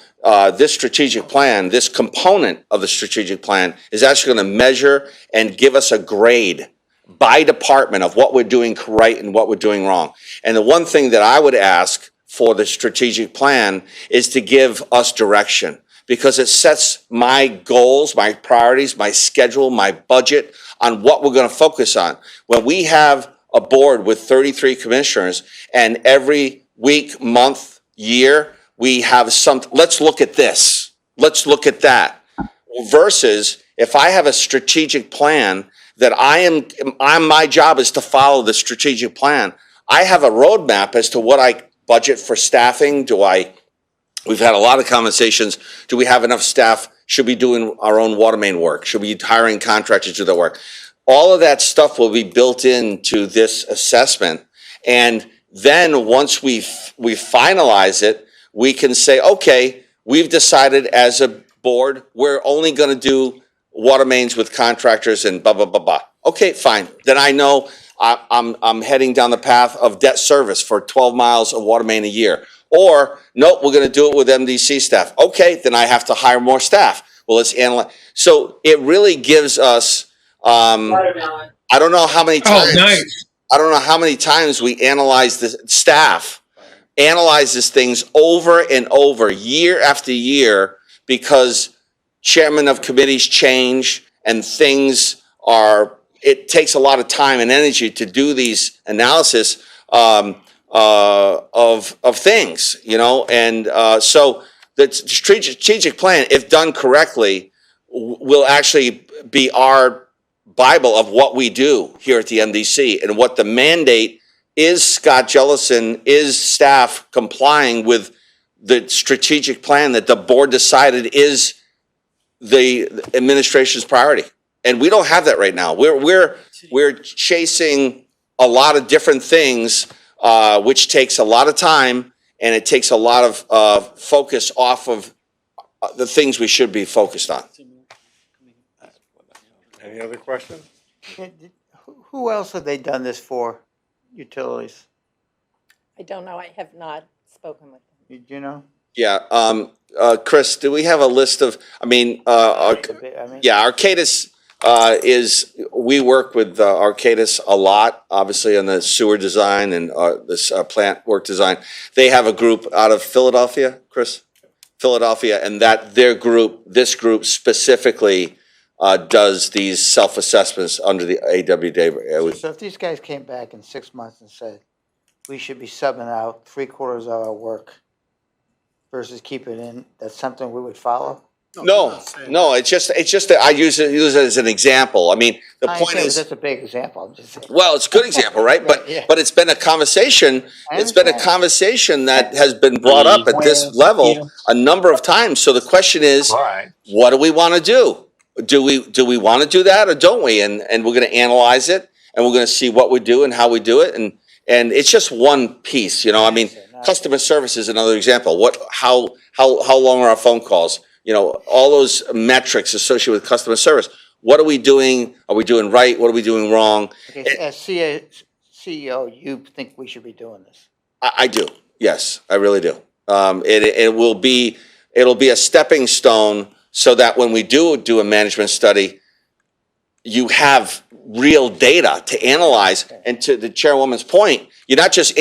this strategic plan, this component of the strategic plan is actually going to measure and give us a grade by department of what we're doing right and what we're doing wrong. And the one thing that I would ask for the strategic plan is to give us direction, because it sets my goals, my priorities, my schedule, my budget on what we're going to focus on. When we have a board with 33 commissioners and every week, month, year, we have let's look at this, let's look at that. Versus if I have a strategic plan that my job is to follow the strategic plan. I have a roadmap as to what I budget for staffing. We've had a lot of conversations. Do we have enough staff? Should we be doing our own water main work? Should we be hiring contractors to do that work? All of that stuff will be built into this assessment. And then once we finalize it, we can say, okay, we've decided as a board, we're only going to do water mains with contractors and blah, blah, blah, blah. Okay, fine. Then I know I'm heading down the path of debt service for 12 miles of water main a year. Or, nope, we're going to do it with MDC staff. Okay, then I have to hire more staff. Well, let's analyze. So it really gives us, I don't know how many times. Oh, nice. I don't know how many times we analyze the staff, analyzes things over and over, year after year, because chairman of committees change and it takes a lot of time and energy to do these analysis of things, and so the strategic plan, if done correctly, will actually be our Bible of what we do here at the MDC, and what the mandate is. Scott Jellison, is staff complying with the strategic plan that the board decided is the administration's priority? And we don't have that right now. We're chasing a lot of different things, which takes a lot of time, and it takes a lot of focus off of the things we should be focused on. Any other questions? Who else have they done this for? Utilities? I don't know. I have not spoken with them. Do you know? Yeah, Chris, do we have a list of? Arcadis we work with Arcadis a lot, obviously on the sewer design and this plant work design. They have a group out of Philadelphia, Chris, and this group specifically does these self-assessments under the AWD. So if these guys came back in 6 months and said, we should be subbing out 3/4 of our work versus keep it in, that's something we would follow? No, it's just that I use it as an example. I mean, the point is, that's a big example. I'm just saying. well, it's a good example, right? But it's been a conversation. It's been a conversation that has been brought up at this level a number of times. So the question is, what do we want to do? Do we want to do that, or don't we? And we're going to analyze it, and we're going to see what we do and how we do it, and it's just one piece, I mean, customer service is another example. How long are our phone calls? All those metrics associated with customer service. What are we doing? Are we doing right? What are we doing wrong? Okay, as CEO, you think we should be doing this? I do. Yes, I really do. It'll be a stepping stone so that when we do a management study, you have real data to analyze. And to the chairwoman's point, you're not just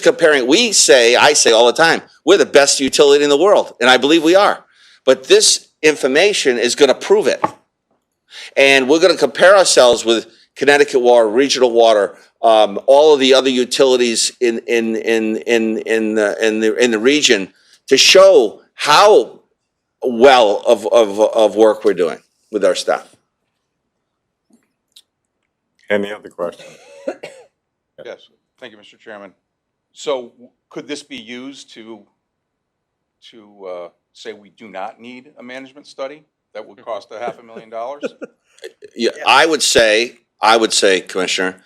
comparing. I say all the time, we're the best utility in the world, and I believe we are. But this information is going to prove it, and we're going to compare ourselves with Connecticut Water, Regional Water, all of the other utilities in the region to show how well of work we're doing with our staff. Any other questions? Yes, thank you, Mr. Chairman. So could this be used to say we do not need a management study that would cost $500,000? Yeah, I would say, Commissioner,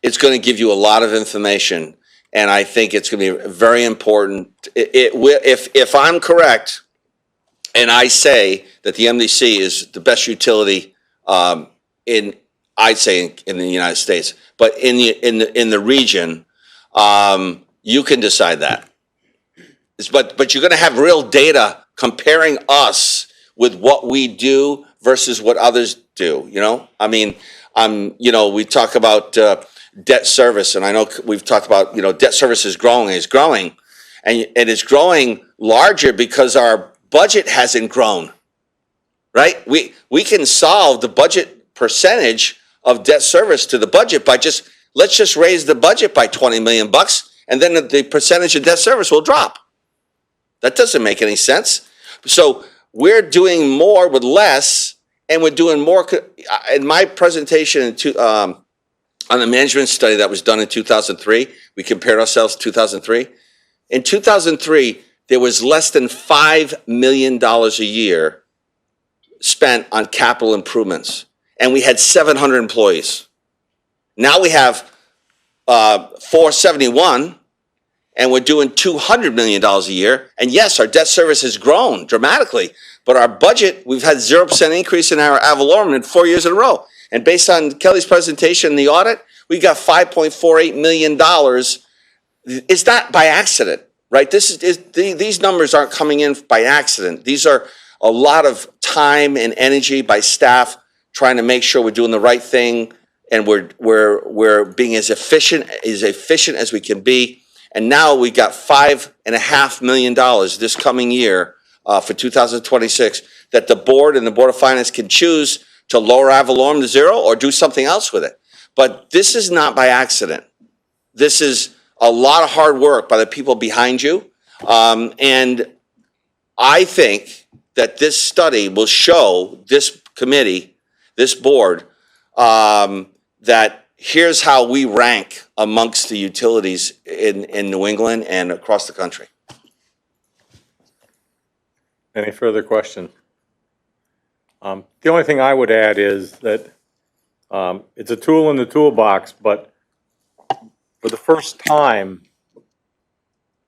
it's going to give you a lot of information, and I think it's going to be very important. If I'm correct, and I say that the MDC is the best utility I'd say in the United States, but in the region, you can decide that. But you're going to have real data comparing us with what we do versus what others do. I mean, we talk about debt service, and I know we've talked about debt service is growing, and it's growing larger because our budget hasn't grown. Right? We can solve the budget percentage of debt service to the budget by let's just raise the budget by $20 million, and then the percentage of debt service will drop. That doesn't make any sense. So we're doing more with less, and we're doing more. In my presentation on the management study that was done in 2003, we compared ourselves to 2003. In 2003, there was less than $5 million a year spent on capital improvements, and we had 700 employees. Now we have 471, and we're doing $200 million a year. And yes, our debt service has grown dramatically, but our budget, we've had 0% increase in our ad valorem in 4 years in a row. And based on Kelly's presentation in the audit, we got $5.48 million. It's not by accident, right? These numbers aren't coming in by accident. These are a lot of time and energy by staff trying to make sure we're doing the right thing, and we're being as efficient as we can be. And now we got $5.5 million this coming year for 2026 that the board and the Board of Finance can choose to lower ad valorem to zero or do something else with it. But this is not by accident. This is a lot of hard work by the people behind you. And I think that this study will show this committee, this board, that here's how we rank amongst the utilities in New England and across the country. Any further questions? The only thing I would add is that it's a tool in the toolbox, but for the first time,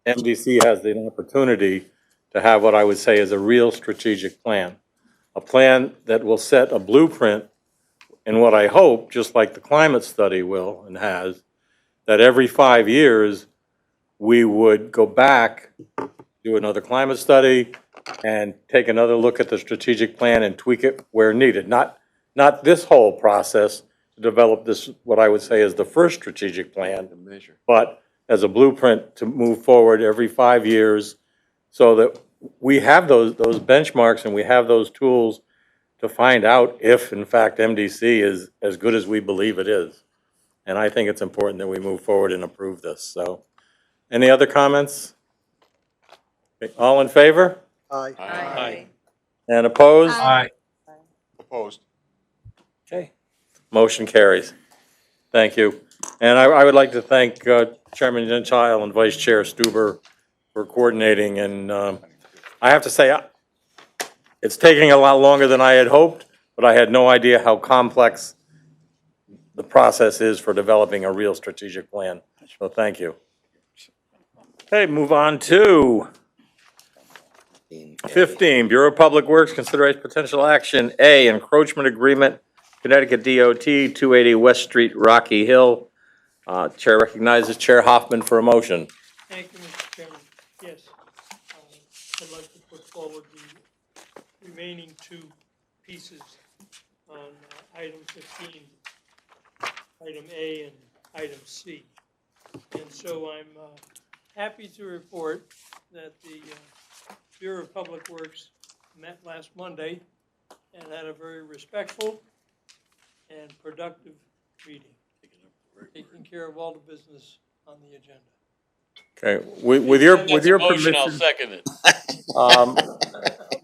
MDC has the opportunity to have what I would say is a real strategic plan, a plan that will set a blueprint in what I hope, just like the climate study will and has, that every 5 years we would go back, do another climate study, and take another look at the strategic plan and tweak it where needed. Not this whole process to develop this, what I would say is the first strategic plan, but as a blueprint to move forward every 5 years so that we have those benchmarks and we have those tools to find out if, in fact, MDC is as good as we believe it is. And I think it's important that we move forward and approve this. So, any other comments? Okay, all in favor? Aye. Aye. And opposed? Aye. Opposed. Okay. Motion carries. Thank you. And I would like to thank Chairman Gentile and Vice Chair Stuber for coordinating. And I have to say, it's taking a lot longer than I had hoped, but I had no idea how complex the process is for developing a real strategic plan. So thank you. Okay, move on to 15, Bureau of Public Works, consideration potential action. A, encroachment agreement, Connecticut DOT, 280 West Street, Rocky Hill. Chair recognizes Chair Hoffman for a motion. Thank you, Mr. Chairman. Yes, I'd like to put forward the remaining two pieces on item 15, item A and item C. And so I'm happy to report that the Bureau of Public Works met last Monday and had a very respectful and productive meeting, taking care of all the business on the agenda. Okay, with your Motion, I'll permission, second it.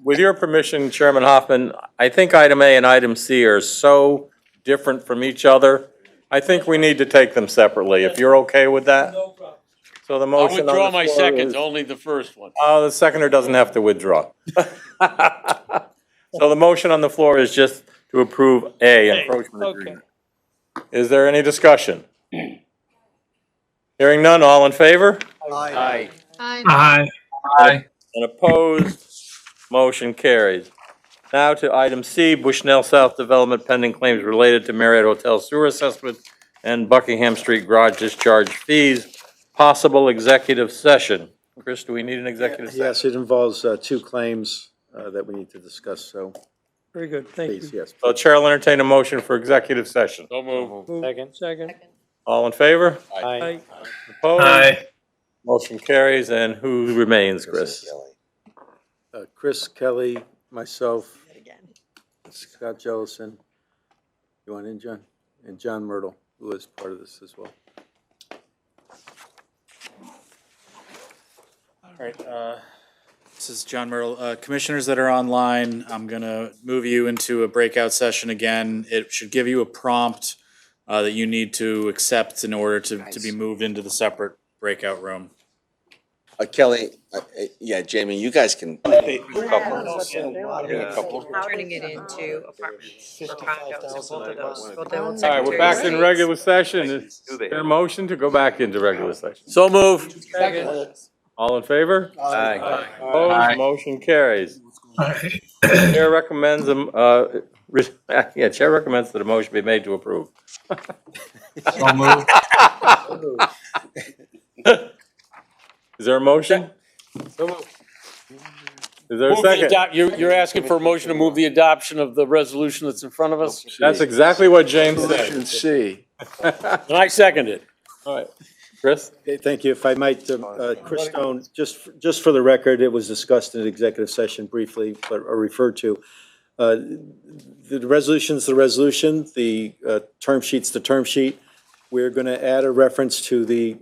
with your permission, Chairman Hoffman, I think item A and item C are so different from each other. I think we need to take them separately, if you're okay with that. No problem. So the I'll motion on withdraw the my floor second, is- only the first one. The seconder doesn't have to withdraw. So the motion on the floor is just to approve A, encroachment Okay. agreement. Is there any discussion? Hearing none, all in favor? Aye. Aye. Aye. And opposed? Motion carries. Now to item C, Bushnell South Development pending claims related to Marriott Hotel sewer assessment and Buckingham Street garage discharge fees. Possible executive session. Chris, do we need an executive session? Yes, it involves two claims that we need to discuss, so Very good, thank please, you. yes. So Chair will entertain a motion for executive session. So move. Second. All in favor? Aye. Opposed? Aye. Motion carries, and who remains, Chris? Chris Kelly, myself, Scott Jellison. You want in, John? And John Myrtle, who is part of this as well. All right, this is John Myrtle. Commissioners that are online, I'm gonna move you into a breakout session again. It should give you a prompt that you need to accept in order to be moved into the separate breakout room. Kelly, yeah, Jamie, you guys can. Turning it into apartments or condos, both of those. Both of those All right, we're back in regular session. Is there a motion to go back into regular session? So move. All in favor? Aye. Opposed? Motion carries. Chair recommends, Chair recommends that a motion be made to approve. So moved. Is there a motion? Is there a Move the second? You're asking for a motion to move the adoption of the resolution that's in front of us? That's exactly what James said. C. And I second it. All right. Chris? Okay, thank you. If I might, Chris Stone, just for the record, it was discussed in executive session briefly, but or referred to. The resolution's the resolution, the term sheet's the term sheet. We're going to add a reference to the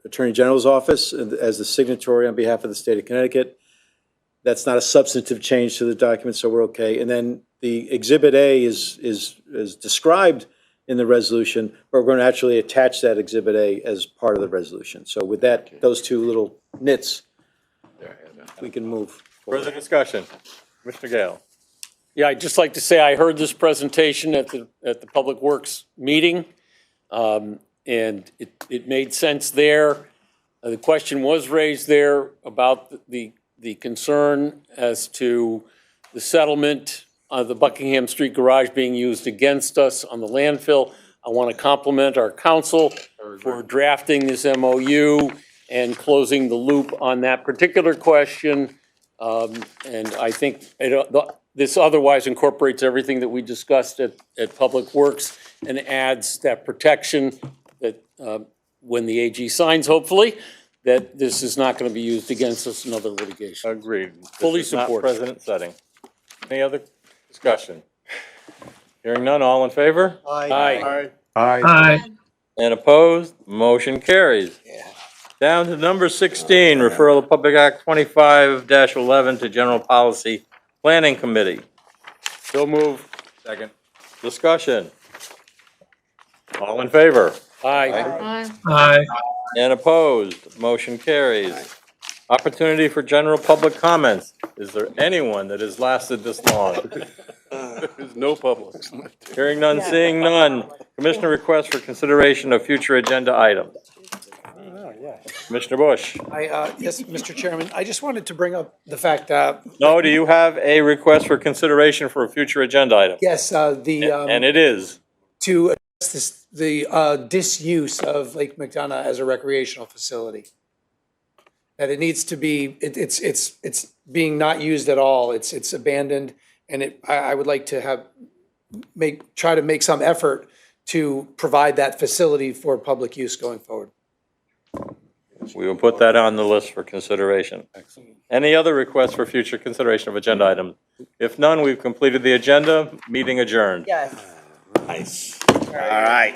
Attorney General's office as the signatory on behalf of the state of Connecticut. That's not a substantive change to the document, so we're okay. And then the Exhibit A is described in the resolution, but we're going to actually attach that Exhibit A as part of the resolution. So with that, those two little nits, we can move forward. Further discussion? Mr. Gale? Yeah, I'd just like to say I heard this presentation at the Public Works meeting, and it made sense there. The question was raised there about the concern as to the settlement of the Buckingham Street garage being used against us on the landfill. I want to compliment our council for drafting this MOU and closing the loop on that particular question. And I think this otherwise incorporates everything that we discussed at Public Works and adds that protection that when the AG signs, hopefully, that this is not going to be used against us in other litigation. Agreed. Fully This is not support. precedent setting. Any other discussion? Hearing none, all in favor? Aye. Aye. And opposed? Motion carries. Down to number 16, referral of Public Act 25-11 to General Policy Planning Committee. So move. Second. Discussion. All in favor? Aye. Aye. And opposed? Motion carries. Opportunity for general public comments. Is there anyone that has lasted this long? There's no public. Hearing none, seeing none. Commissioner requests for consideration of future agenda items. Commissioner Bush. Yes, Mr. Chairman, I just wanted to bring up the fact that, No, do you have a request for consideration for a future agenda item? yes, And it is. to address the disuse of Lake McDonough as a recreational facility. that it needs to be, it's being not used at all. It's abandoned, and I would like to try to make some effort to provide that facility for public use going forward. We will put that on the list for consideration. Any other requests for future consideration of agenda items? If none, we've completed the agenda. Meeting adjourned. Yes. Nice. All right.